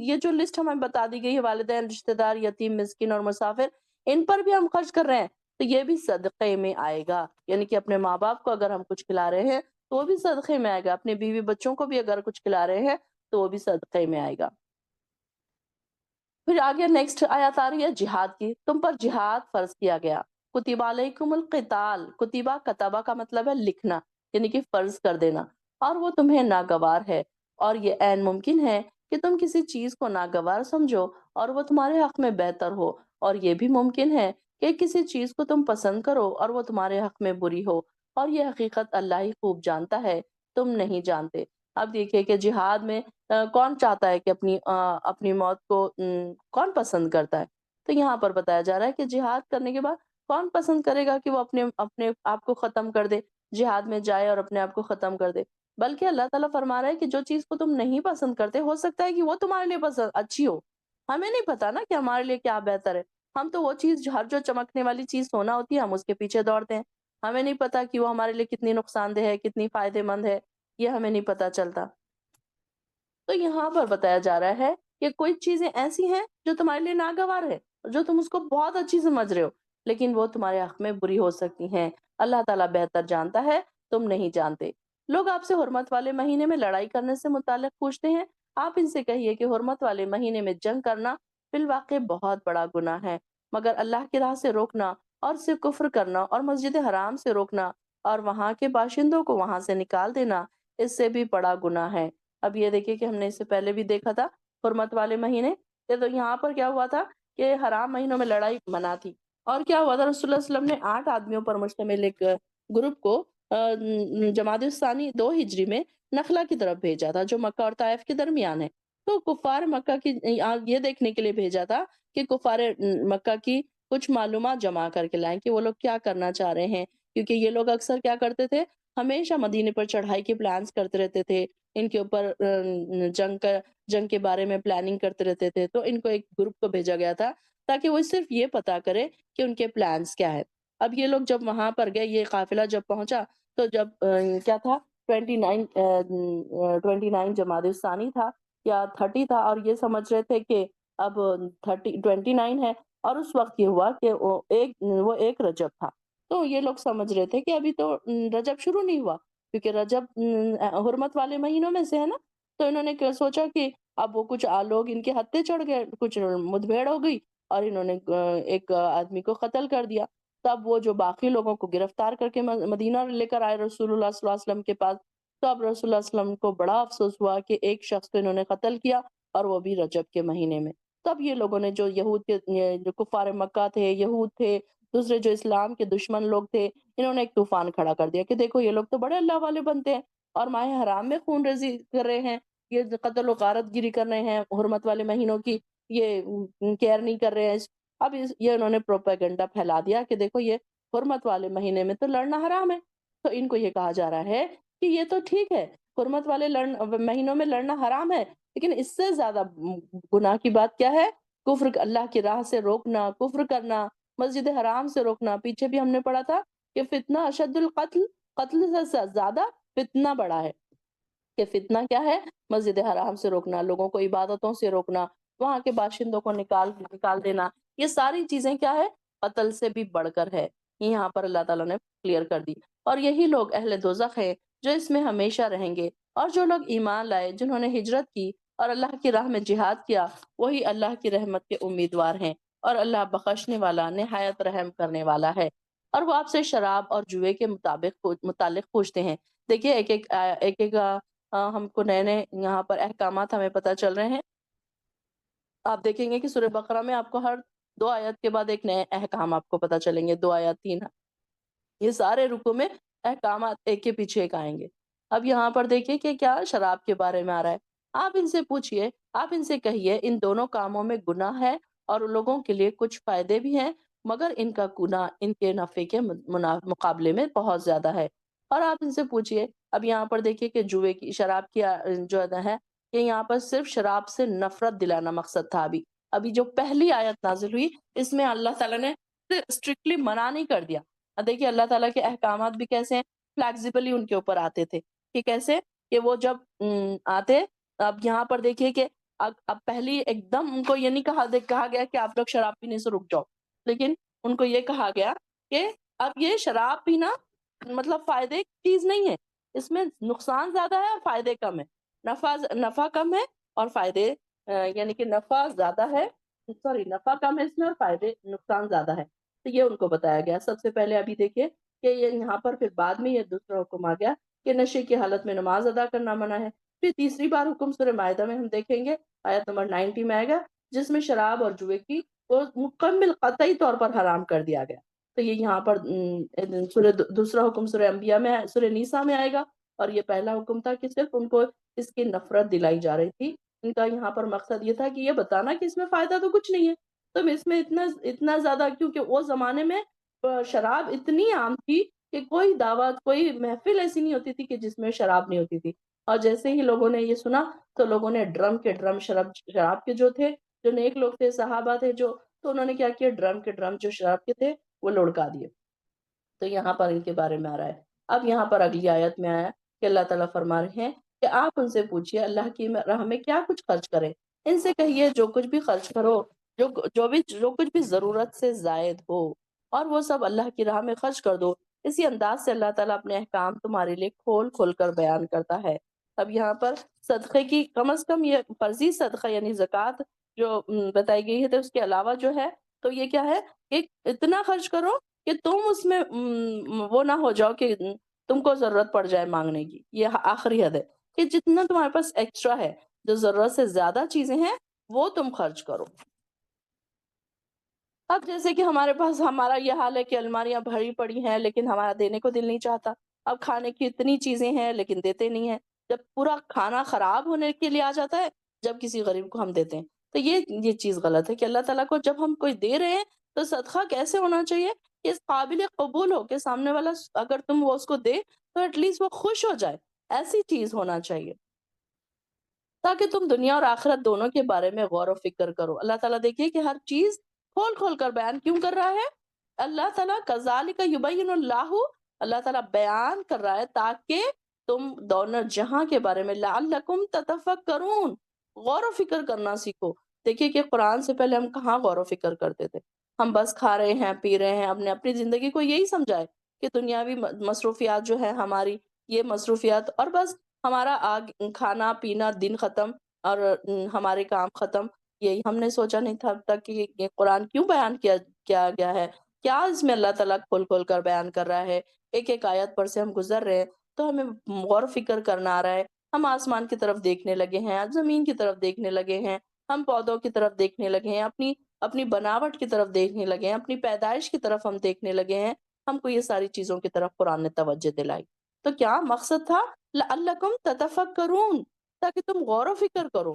یہ جو لسٹ ہمیں بتا دی گئی ہے، والدین، رشتہ دار، یتیم، مسکین اور مسافر، ان پر بھی ہم خرچ کر رہے ہیں تو یہ بھی صدقے میں آئے گا۔ یعنی کہ اپنے ماں باپ کو اگر ہم کچھ کھلا رہے ہیں تو وہ بھی صدقے میں آئے گا، اپنے بیوی بچوں کو بھی اگر کچھ کھلا رہے ہیں تو وہ بھی صدقے میں آئے گا۔ پھر آگے نیکسٹ آیات آ رہی ہے جہاد کی، تم پر جہاد فرض کیا گیا۔ کتب علیکم القتال، کتبہ کتبہ کا مطلب ہے لکھنا، یعنی کہ فرض کر دینا، اور وہ تمہیں ناگوار ہے، اور یہ عین ممکن ہے کہ تم کسی چیز کو ناگوار سمجھو اور وہ تمہارے حق میں بہتر ہو، اور یہ بھی ممکن ہے کہ کسی چیز کو تم پسند کرو اور وہ تمہارے حق میں بری ہو، اور یہ حقیقت اللہ ہی خوب جانتا ہے، تم نہیں جانتے۔ اب دیکھیے کہ جہاد میں کون چاہتا ہے کہ اپنی موت کو کون پسند کرتا ہے؟ تو یہاں پر بتایا جا رہا ہے کہ جہاد کرنے کے بعد کون پسند کرے گا کہ وہ اپنے آپ کو ختم کر دے، جہاد میں جائے اور اپنے آپ کو ختم کر دے؟ بلکہ اللہ تعالیٰ فرما رہا ہے کہ جو چیز کو تم نہیں پسند کرتے ہو سکتا ہے کہ وہ تمہارے لیے پسند اچھی ہو، ہمیں نہیں پتا نا کہ ہمارے لیے کیا بہتر ہے۔ ہم تو وہ چیز ہر جو چمکنے والی چیز سونا ہوتی ہے ہم اس کے پیچھے دوڑتے ہیں، ہمیں نہیں پتا کہ وہ ہمارے لیے کتنی نقصان دہ ہے، کتنی فائدے مند ہے، یہ ہمیں نہیں پتا چلتا۔ تو تو یہاں پر بتایا جا رہا ہے کہ کوئی چیزیں ایسی ہیں جو تمہارے لیے ناگوار ہے، جو تم اس کو بہت اچھی سمجھ رہے ہو، لیکن وہ تمہارے حق میں بری ہو سکتی ہیں۔ اللہ تعالیٰ بہتر جانتا ہے، تم نہیں جانتے۔ لوگ آپ سے حرمت والے مہینے میں لڑائی کرنے سے متعلق پوچھتے ہیں۔ آپ ان سے کہیے کہ حرمت والے مہینے میں جنگ کرنا فی الواقع بہت بڑا گناہ ہے، مگر اللہ کی راہ سے روکنا اور سے کفر کرنا اور مسجد حرام سے روکنا اور وہاں کے باشندوں کو وہاں سے نکال دینا اس سے بھی بڑا گناہ ہے۔ اب یہ دیکھیے کہ ہم نے اس سے پہلے بھی دیکھا تھا حرمت والے مہینے، یہ تو یہاں پر کیا ہوا تھا کہ حرام مہینوں میں لڑائی منع تھی، اور کیا ہوا تھا، رسول اللہ صلی اللہ علیہ وسلم نے 8 آدمیوں پر مشتمل ایک گروپ کو جمادی الثانی 2 ہجری میں نخلا کی طرف بھیجا تھا جو مکہ اور طائف کے درمیان ہے۔ تو کفار مکہ کی یہ دیکھنے کے لیے بھیجا تھا کہ کفار مکہ کی کچھ معلومات جمع کر کے لائیں کہ وہ لوگ کیا کرنا چاہ رہے ہیں، کیونکہ یہ لوگ اکثر کیا کرتے تھے، ہمیشہ مدینے پر چڑھائی کے پلانز کرتے رہتے تھے، ان کے اوپر جنگ کے بارے میں پلاننگ کرتے رہتے تھے۔ تو ان کو ایک گروپ کو بھیجا گیا تھا تاکہ وہ صرف یہ پتا کرے کہ ان کے پلانز کیا ہے۔ اب یہ لوگ جب وہاں پر گئے، یہ قافلہ جب پہنچا تو جب کیا تھا 29 جمادی الثانی تھا یا 30 تھا، اور یہ سمجھ رہے تھے کہ اب 29 ہے، اور اس وقت یہ ہوا کہ وہ ایک رجب تھا۔ تو یہ لوگ سمجھ رہے تھے کہ ابھی تو رجب شروع نہیں ہوا، کیونکہ رجب حرمت والے مہینوں میں سے ہے نا۔ تو انہوں نے سوچا کہ اب وہ کچھ لوگ ان کے ہتھے چڑھ گئے، کچھ مدبھیڑ ہو گئی اور انہوں نے ایک آدمی کو قتل کر دیا۔ تب وہ جو باقی لوگوں کو گرفتار کر کے مدینہ لے کر آئے رسول اللہ صلی اللہ علیہ وسلم کے پاس، تو اب رسول اللہ صلی اللہ علیہ وسلم کو بڑا افسوس ہوا کہ ایک شخص کو انہوں نے قتل کیا، اور وہ بھی رجب کے مہینے میں۔ تب یہ لوگوں نے جو یہود کے جو کفار مکہ تھے، یہود تھے، دوسرے جو اسلام کے دشمن لوگ تھے، انہوں نے ایک طوفان کھڑا کر دیا کہ دیکھو یہ لوگ تو بڑے اللہ والے بنتے ہیں اور ماہ حرام میں خون ریزی کر رہے ہیں، یہ قتل و غارت گیری کر رہے ہیں حرمت والے مہینوں کی، یہ کیئر نہیں کر رہے ہیں۔ اب یہ انہوں نے پروپیگنڈا پھیلا دیا کہ دیکھو یہ حرمت والے مہینے میں تو لڑنا حرام ہے۔ تو ان کو یہ کہا جا رہا ہے کہ یہ تو ٹھیک ہے، حرمت والے مہینوں میں لڑنا حرام ہے، لیکن اس سے زیادہ گناہ کی بات کیا ہے؟ کفر، اللہ کی راہ سے روکنا، کفر کرنا، مسجد حرام سے روکنا۔ پیچھے بھی ہم نے پڑھا تھا کہ فتنہ اشد القتل، قتل سے زیادہ فتنہ بڑا ہے، کہ فتنہ کیا ہے؟ مسجد حرام سے روکنا، لوگوں کو عبادتوں سے روکنا، وہاں کے باشندوں کو نکال دینا، یہ ساری چیزیں کیا ہے؟ قتل سے بھی بڑھ کر ہے۔ یہ یہاں پر اللہ تعالیٰ نے کلیئر کر دی۔ اور یہی لوگ اہل دوزخ ہیں جو اس میں ہمیشہ رہیں گے، اور جو لوگ ایمان لائے، جنہوں نے ہجرت کی اور اللہ کی راہ میں جہاد کیا، وہی اللہ کی رحمت کے امیدوار ہیں، اور اللہ بخشنے والا، نہایت رحم کرنے والا ہے۔ اور وہ آپ سے شراب اور جوئے کے متعلق پوچھتے ہیں۔ دیکھیے ایک ہم کو نئے نئے یہاں پر احکامات ہمیں پتہ چل رہے ہیں۔ آپ دیکھیں گے کہ سورہ بقرہ میں آپ کو ہر 2 آیت کے بعد ایک نئے احکام آپ کو پتہ چلیں گے، 2 آیت 3، یہ سارے رکوع میں احکامات ایک کے پیچھے ایک آئیں گے۔ اب یہاں پر دیکھیے کہ کیا شراب کے بارے میں آ رہا ہے۔ آپ ان سے پوچھئے، آپ ان سے کہیے ان دونوں کاموں میں گناہ ہے اور لوگوں کے لیے کچھ فائدے بھی ہیں، مگر ان کا گناہ ان کے نفع کے مقابلے میں بہت زیادہ ہے۔ اور آپ ان سے پوچھئے، اب یہاں پر دیکھیے کہ جوئے کی، شراب کی جو ہے کہ یہاں پر صرف شراب سے نفرت دلانا مقصد تھا۔ ابھی جو پہلی آیت نازل ہوئی اس میں اللہ تعالیٰ نے اسٹرکٹلی منع نہیں کر دیا۔ دیکھیے اللہ تعالیٰ کے احکامات بھی کیسے ہیں، فلیکسیبلی ان کے اوپر آتے تھے، کہ کیسے کہ وہ جب آتے، اب یہاں پر دیکھیے کہ اب پہلی ایک دم ان کو یہ نہیں کہا گیا کہ آپ لوگ شراب پینے سے رک جاؤ، لیکن ان کو یہ کہا گیا کہ اب یہ شراب پینا مطلب فائدے کی چیز نہیں ہے، اس میں نقصان زیادہ ہے اور فائدے کم ہے، نفع کم ہے اور فائدے یعنی کہ نفع زیادہ ہے، نفع کم ہے اس میں اور فائدے نقصان زیادہ ہے۔ تو یہ ان کو بتایا گیا۔ سب سے پہلے ابھی دیکھیے کہ یہ یہاں پر پھر بعد میں یہ دوسرا حکم آ گیا کہ نشے کی حالت میں نماز ادا کرنا منع ہے۔ پھر تیسری بار حکم سورہ مائدہ میں ہم دیکھیں گے، آیت نمبر 90 میں آئے گا، جس میں شراب اور جوئے کی وہ مکمل قطعی طور پر حرام کر دیا گیا۔ تو یہ یہاں پر دوسرا حکم سورہ انبیاء میں، سورہ نیسا میں آئے گا، اور یہ پہلا حکم تھا کہ صرف ان کو اس کی نفرت دلائی جا رہی تھی۔ ان کا یہاں پر مقصد یہ تھا کہ یہ بتانا کہ اس میں فائدہ تو کچھ نہیں ہے، تم اس میں اتنا زیادہ، کیونکہ وہ زمانے میں شراب اتنی عام تھی کہ کوئی دعوت، کوئی محفل ایسی نہیں ہوتی تھی کہ جس میں شراب نہیں ہوتی تھی۔ اور جیسے ہی لوگوں نے یہ سنا تو لوگوں نے ڈرم کے ڈرم شراب کے جو تھے، جو نیک لوگ تھے، صحابہ تھے جو، تو انہوں نے کیا کیا، ڈرم کے ڈرم جو شراب کے تھے وہ لڑکا دیے۔ تو یہاں پر ان کے بارے میں آ رہا ہے۔ اب یہاں پر اگلی آیت میں آیا کہ اللہ تعالیٰ فرما رہے ہیں کہ آپ ان سے پوچھیے اللہ کی راہ میں کیا کچھ خرچ کریں۔ ان سے کہیے جو کچھ بھی خرچ کرو، جو کچھ بھی ضرورت سے زائد ہو، اور وہ سب اللہ کی راہ میں خرچ کر دو۔ اسی انداز سے اللہ تعالیٰ اپنے احکام تمہارے لیے کھول کھول کر بیان کرتا ہے۔ اب یہاں پر صدقے کی کم از کم یہ فرضی صدقہ یعنی زکوٰۃ جو بتائی گئی ہے، تو اس کے علاوہ جو ہے تو یہ کیا ہے کہ اتنا خرچ کرو کہ تم اس میں وہ نہ ہو جاؤ کہ تم کو ضرورت پڑ جائے مانگنے کی۔ یہ آخری حد ہے کہ جتنا تمہارے پاس ایکسٹرا ہے، جو ضرورت سے زیادہ چیزیں ہیں، وہ تم خرچ کرو۔ اب جیسے کہ ہمارے پاس ہمارا یہ حال ہے کہ الماریاں بھری پڑی ہیں لیکن ہمارا دینے کو دل نہیں چاہتا۔ اب کھانے کی اتنی چیزیں ہیں لیکن دیتے نہیں ہیں۔ جب پورا کھانا خراب ہونے کے لیے آ جاتا ہے، جب کسی غریب کو ہم دیتے ہیں، تو یہ چیز غلط ہے کہ اللہ تعالیٰ کو جب ہم کوئی دے رہے ہیں تو صدقہ کیسے ہونا چاہیے کہ اس قابل قبول ہو کہ سامنے والا اگر تم وہ اس کو دے تو ایٹ لیسٹ وہ خوش ہو جائے۔ ایسی چیز ہونا چاہیے تاکہ تم دنیا اور آخرت دونوں کے بارے میں غور و فکر کرو۔ اللہ تعالیٰ دیکھیے کہ ہر چیز کھول کھول کر بیان کیوں کر رہا ہے؟ اللہ تعالیٰ کذالک یبین اللہ، اللہ تعالیٰ بیان کر رہا ہے تاکہ تم دونوں جہاں کے بارے میں لعلکم تتفکرون، غور و فکر کرنا سیکھو۔ دیکھیے کہ قرآن سے پہلے ہم کہاں غور و فکر کرتے تھے؟ ہم بس کھا رہے ہیں، پی رہے ہیں، اپنی زندگی کو یہی سمجھائے کہ دنیاوی مصروفیات جو ہے ہماری، یہ مصروفیات، اور بس ہمارا کھانا پینا دن ختم اور ہمارے کام ختم۔ یہی ہم نے سوچا نہیں تھا اب تک کہ یہ قرآن کیوں بیان کیا گیا ہے، کیا اس میں اللہ تعالیٰ کھول کھول کر بیان کر رہا ہے۔ ایک ایک آیت پر سے ہم گزر رہے ہیں تو ہمیں غور و فکر کرنا آ رہا ہے۔ ہم آسمان کی طرف دیکھنے لگے ہیں، زمین کی طرف دیکھنے لگے ہیں، ہم پودوں کی طرف دیکھنے لگے ہیں، اپنی بناوٹ کی طرف دیکھنے لگے ہیں، اپنی پیدائش کی طرف ہم دیکھنے لگے ہیں۔ ہم کو یہ ساری چیزوں کی طرف قرآن نے توجہ دلائی۔ تو کیا مقصد تھا؟ لعلکم تتفکرون، تاکہ تم غور و فکر کرو۔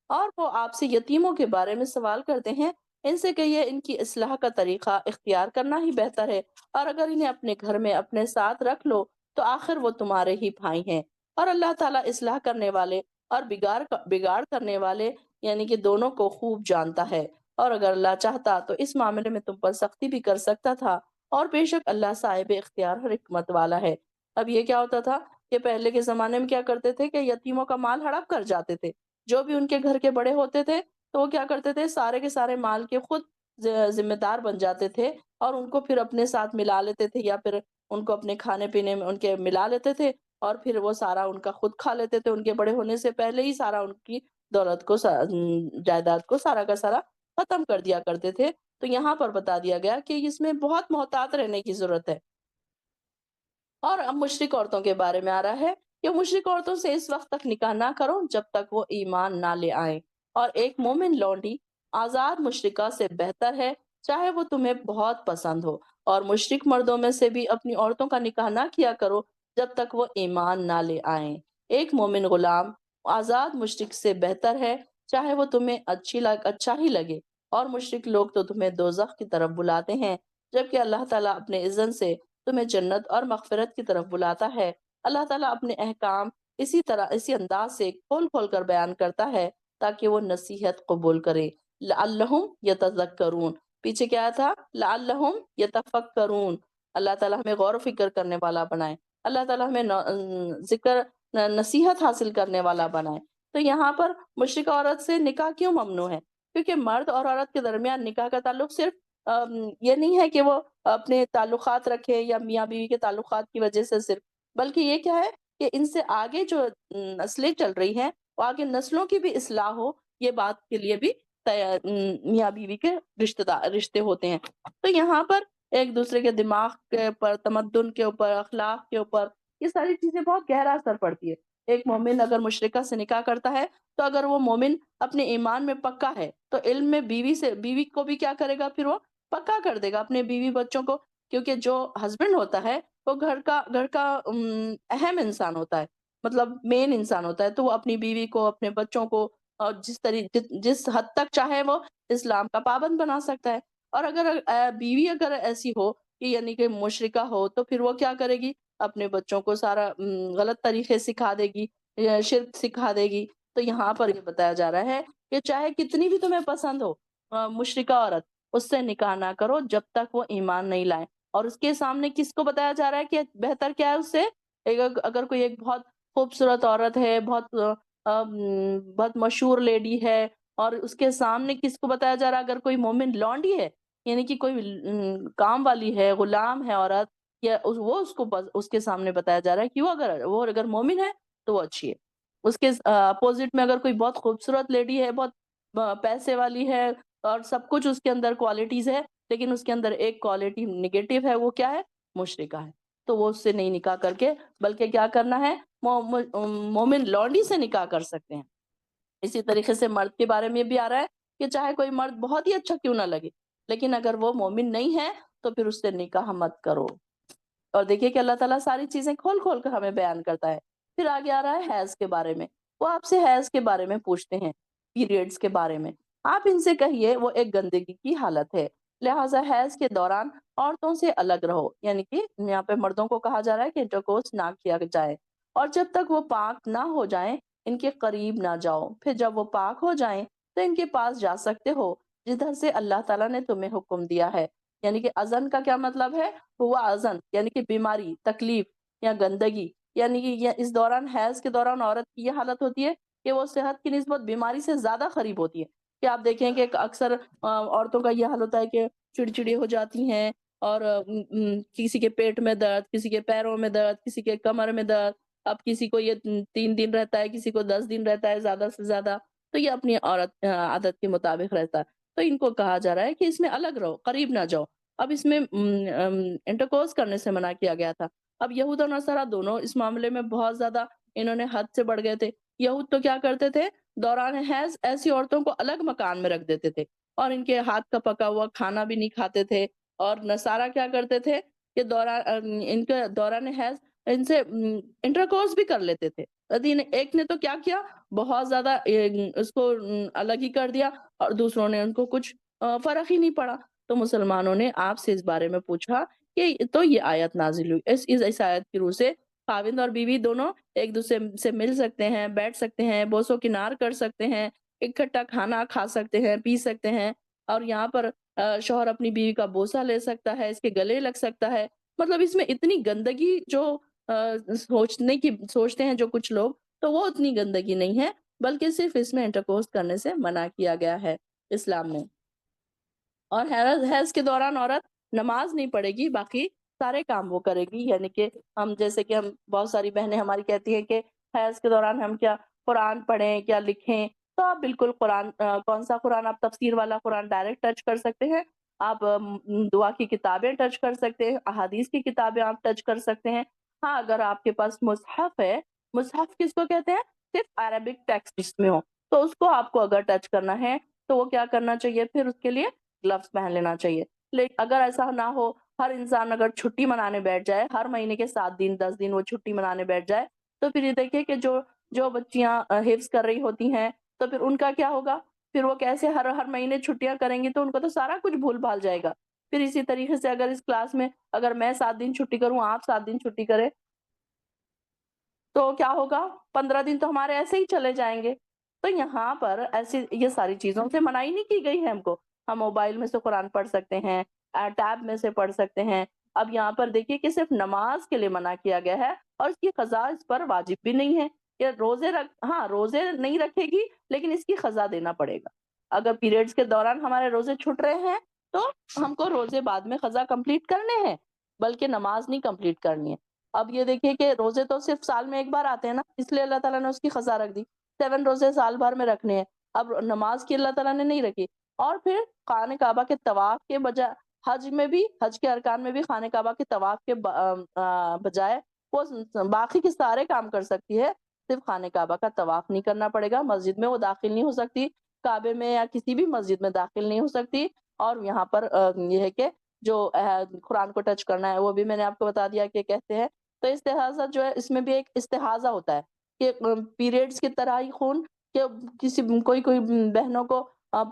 اور وہ آپ سے یتیموں کے بارے میں سوال کرتے ہیں، ان سے کہیے ان کی اصلاح کا طریقہ اختیار کرنا ہی بہتر ہے، اور اگر انہیں اپنے گھر میں اپنے ساتھ رکھ لو تو آخر وہ تمہارے ہی بھائی ہیں، اور اللہ تعالیٰ اصلاح کرنے والے اور بگاڑ کرنے والے یعنی کہ دونوں کو خوب جانتا ہے۔ اور اگر اللہ چاہتا تو اس معاملے میں تم پر سختی بھی کر سکتا تھا، اور بے شک اللہ صاحب اختیار اور حکمت والا ہے۔ اب یہ کیا ہوتا تھا کہ پہلے کے زمانے میں کیا کرتے تھے کہ یتیموں کا مال ہڑپ کر جاتے تھے۔ جو بھی ان کے گھر کے بڑے ہوتے تھے تو وہ کیا کرتے تھے، سارے کے سارے مال کے خود ذمہ دار بن جاتے تھے، اور ان کو پھر اپنے ساتھ ملا لیتے تھے، یا پھر ان کو اپنے کھانے پینے میں ان کے ملا لیتے تھے، اور پھر وہ سارا ان کا خود کھا لیتے تھے۔ ان کے بڑے ہونے سے پہلے ہی سارا ان کی دولت کو جائیداد کو سارا کا سارا ختم کر دیا کرتے تھے۔ تو یہاں پر بتا دیا گیا کہ اس میں بہت محتاط رہنے کی ضرورت ہے۔ اور اب مشرک عورتوں کے بارے میں آ رہا ہے کہ مشرک عورتوں سے اس وقت تک نکاح نہ کرو جب تک وہ ایمان نہ لے آئیں، اور ایک مومن لونڈی آزاد مشرکہ سے بہتر ہے چاہے وہ تمہیں بہت پسند ہو، اور مشرک مردوں میں سے بھی اپنی عورتوں کا نکاح نہ کیا کرو جب تک وہ ایمان نہ لے آئیں۔ ایک مومن غلام آزاد مشرک سے بہتر ہے چاہے وہ تمہیں اچھا ہی لگے، اور مشرک لوگ تو تمہیں دوزخ کی طرف بلاتے ہیں، جبکہ اللہ تعالیٰ اپنے اذن سے تمہیں جنت اور مغفرت کی طرف بلاتا ہے۔ اللہ تعالیٰ اپنے احکام اسی انداز سے کھول کھول کر بیان کرتا ہے تاکہ وہ نصیحت قبول کرے۔ لعلہم یتذکرون، پیچھے کیا تھا؟ لعلہم یتفکرون، اللہ تعالیٰ ہمیں غور و فکر کرنے والا بنائے، اللہ تعالیٰ ہمیں نصیحت حاصل کرنے والا بنائے۔ تو یہاں پر مشرک عورت سے نکاح کیوں ممنوع ہے؟ کیونکہ مرد اور عورت کے درمیان نکاح کا تعلق صرف یہ نہیں ہے کہ وہ اپنے تعلقات رکھے یا میاں بیوی کے تعلقات کی وجہ سے صرف، بلکہ یہ کیا ہے کہ ان سے آگے جو نسلیں چل رہی ہیں، وہ آگے نسلوں کی بھی اصلاح ہو، یہ بات کے لیے بھی میاں بیوی کے رشتے ہوتے ہیں۔ تو یہاں پر ایک دوسرے کے دماغ کے اوپر، تمدن کے اوپر، اخلاق کے اوپر، یہ ساری چیزیں بہت گہرا اثر پڑتی ہے۔ ایک مومن اگر مشرکہ سے نکاح کرتا ہے تو اگر وہ مومن اپنے ایمان میں پکا ہے تو علم میں بیوی کو بھی کیا کرے گا، پھر وہ پکا کر دے گا اپنے بیوی بچوں کو، کیونکہ جو ہسبینڈ ہوتا ہے وہ گھر کا اہم انسان ہوتا ہے، مطلب مین انسان ہوتا ہے، تو وہ اپنی بیوی کو، اپنے بچوں کو، اور جس حد تک چاہے وہ اسلام کا پابند بنا سکتا ہے۔ اور اگر بیوی اگر ایسی ہو کہ یعنی کہ مشرکہ ہو تو پھر وہ کیا کرے گی، اپنے بچوں کو سارا غلط طریقے سکھا دے گی، شرک سکھا دے گی۔ تو یہاں پر یہ بتایا جا رہا ہے کہ چاہے کتنی بھی تمہیں پسند ہو مشرکہ عورت، اس سے نکاح نہ کرو جب تک وہ ایمان نہیں لائے۔ اور اس کے سامنے کس کو بتایا جا رہا ہے کہ بہتر کیا ہے اس سے؟ اگر کوئی ایک بہت خوبصورت عورت ہے، بہت مشہور لیڈی ہے، اور اس کے سامنے کس کو بتایا جا رہا ہے؟ اگر کوئی مومن لونڈی ہے، یعنی کہ کوئی کام والی ہے، غلام ہے عورت، یا وہ اس کو اس کے سامنے بتایا جا رہا ہے کہ وہ اگر مومن ہے تو وہ اچھی ہے۔ اس کے اپوزٹ میں اگر کوئی بہت خوبصورت لیڈی ہے، بہت پیسے والی ہے، اور سب کچھ اس کے اندر کوالٹیز ہے، لیکن اس کے اندر ایک کوالٹی نگیٹو ہے، وہ کیا ہے؟ مشرکہ ہے، تو وہ اس سے نہیں نکاح کر کے، بلکہ کیا کرنا ہے؟ مومن لونڈی سے نکاح کر سکتے ہیں۔ اسی طریقے سے مرد کے بارے میں بھی آ رہا ہے کہ چاہے کوئی مرد بہت ہی اچھا کیوں نہ لگے، لیکن اگر وہ مومن نہیں ہے تو پھر اس سے نکاح مت کرو۔ اور دیکھیے کہ اللہ تعالیٰ ساری چیزیں کھول کھول کر ہمیں بیان کرتا ہے۔ پھر آگے آ رہا ہے حیض کے بارے میں، وہ آپ سے حیض کے بارے میں پوچھتے ہیں، پیریڈز کے بارے میں۔ آپ ان سے کہیے وہ ایک گندگی کی حالت ہے، لہٰذا حیض کے دوران عورتوں سے الگ رہو، یعنی کہ یہاں پہ مردوں کو کہا جا رہا ہے کہ انٹرکورس نہ کیا جائے، اور جب تک وہ پاک نہ ہو جائیں ان کے قریب نہ جاؤ، پھر جب وہ پاک ہو جائیں تو ان کے پاس جا سکتے ہو جدھر سے اللہ تعالیٰ نے تمہیں حکم دیا ہے۔ یعنی کہ اذن کا کیا مطلب ہے؟ ہوا اذن یعنی کہ بیماری، تکلیف یا گندگی، یعنی کہ اس دوران، حیض کے دوران عورت کی یہ حالت ہوتی ہے کہ وہ صحت کی نسبت بیماری سے زیادہ قریب ہوتی ہے، کہ آپ دیکھیں کہ اکثر عورتوں کا یہ حال ہوتا ہے کہ چڑچڑی ہو جاتی ہیں، اور کسی کے پیٹ میں درد، کسی کے پیروں میں درد، کسی کے کمر میں درد، اب کسی کو یہ 3 دن رہتا ہے، کسی کو 10 دن رہتا ہے زیادہ سے زیادہ، تو یہ اپنی عادت کے مطابق رہتا ہے۔ تو ان کو کہا جا رہا ہے کہ اس میں الگ رہو، قریب نہ جاؤ۔ اب اس میں انٹرکورس کرنے سے منع کیا گیا تھا۔ اب یہود اور نصارہ دونوں اس معاملے میں بہت زیادہ انہوں نے حد سے بڑھ گئے تھے۔ یہود تو کیا کرتے تھے؟ دوران حیض ایسی عورتوں کو الگ مکان میں رکھ دیتے تھے، اور ان کے ہاتھ کا پکا ہوا کھانا بھی نہیں کھاتے تھے۔ اور نصارہ کیا کرتے تھے کہ ان کے دوران حیض ان سے انٹرکورس بھی کر لیتے تھے۔ ایک نے تو کیا کیا، بہت زیادہ اس کو الگ ہی کر دیا، اور دوسروں نے ان کو کچھ فرق ہی نہیں پڑا۔ تو مسلمانوں نے آپ سے اس بارے میں پوچھا کہ تو یہ آیت نازل ہوئی، اس آیت کی روح سے خاوند اور بیوی دونوں ایک دوسرے سے مل سکتے ہیں، بیٹھ سکتے ہیں، بوس و کنار کر سکتے ہیں، اکٹھا کھانا کھا سکتے ہیں، پی سکتے ہیں، اور یہاں پر شوہر اپنی بیوی کا بوسہ لے سکتا ہے، اس کے گلے لگ سکتا ہے۔ مطلب اس میں اتنی گندگی جو سوچتے ہیں جو کچھ لوگ، تو وہ اتنی گندگی نہیں ہے، بلکہ صرف اس میں انٹرکورس کرنے سے منع کیا گیا ہے اسلام میں۔ اور حیض کے دوران عورت نماز نہیں پڑھے گی، باقی سارے کام وہ کرے گی، یعنی کہ جیسے کہ ہم بہت ساری بہنیں ہماری کہتی ہیں کہ حیض کے دوران ہم کیا قرآن پڑھیں، کیا لکھیں، تو آپ بالکل قرآن، کون سا قرآن؟ آپ تفسیر والا قرآن ڈائریکٹ ٹچ کر سکتے ہیں، آپ دعا کی کتابیں ٹچ کر سکتے ہیں، احادیث کی کتابیں آپ ٹچ کر سکتے ہیں۔ ہاں، اگر آپ کے پاس مصحف ہے، مصحف کس کو کہتے ہیں؟ صرف عربک ٹیکسٹ جس میں ہو، تو اس کو آپ کو اگر ٹچ کرنا ہے تو وہ کیا کرنا چاہیے؟ پھر اس کے لیے گلوز پہن لینا چاہیے۔ لیکن اگر ایسا نہ ہو، ہر انسان اگر چھٹی منانے بیٹھ جائے، ہر مہینے کے 7 دن 10 دن وہ چھٹی منانے بیٹھ جائے، تو پھر یہ دیکھیے کہ جو بچیاں حفظ کر رہی ہوتی ہیں، تو پھر ان کا کیا ہوگا؟ پھر وہ کیسے ہر ہر مہینے چھٹیاں کریں گی؟ تو ان کو تو سارا کچھ بھول بھال جائے گا۔ پھر اسی طریقے سے اگر اس کلاس میں اگر میں 7 دن چھٹی کروں، آپ 7 دن چھٹی کریں، تو کیا ہوگا؟ 15 دن تو ہمارے ایسے ہی چلے جائیں گے۔ تو یہاں پر ایسی یہ ساری چیزوں سے منائی نہیں کی گئی ہے ہم کو۔ ہم موبائل میں سے قرآن پڑھ سکتے ہیں، ٹیب میں سے پڑھ سکتے ہیں۔ اب یہاں پر دیکھیے کہ صرف نماز کے لیے منع کیا گیا ہے، اور اس کی قضا اس پر واجب بھی نہیں ہے کہ روزے نہیں رکھے گی، لیکن اس کی قضا دینا پڑے گا۔ اگر پیریڈز کے دوران ہمارے روزے چھوٹ رہے ہیں تو ہم کو روزے بعد میں قضا کمپلیٹ کرنے ہیں، بلکہ نماز نہیں کمپلیٹ کرنی ہے۔ اب یہ دیکھیے کہ روزے تو صرف سال میں ایک بار آتے ہیں نا، اس لیے اللہ تعالیٰ نے اس کی قضا رکھ دی، 7 روزے سال بھر میں رکھنے ہیں۔ اب نماز کی اللہ تعالیٰ نے نہیں رکھی۔ اور پھر خانہ کعبہ کے طواف کے بجائے، حج کے ارکان میں بھی خانہ کعبہ کے طواف کے بجائے وہ باقی کے سارے کام کر سکتی ہے، صرف خانہ کعبہ کا طواف نہیں کرنا پڑے گا۔ مسجد میں وہ داخل نہیں ہو سکتی، کعبے میں یا کسی بھی مسجد میں داخل نہیں ہو سکتی۔ اور یہاں پر یہ ہے کہ جو قرآن کو ٹچ کرنا ہے وہ بھی میں نے آپ کو بتا دیا کہ کہتے ہیں۔ تو استحاضہ جو ہے، اس میں بھی ایک استحاضہ ہوتا ہے کہ پیریڈز کی طرح ہی خون، کہ کوئی بہنوں کو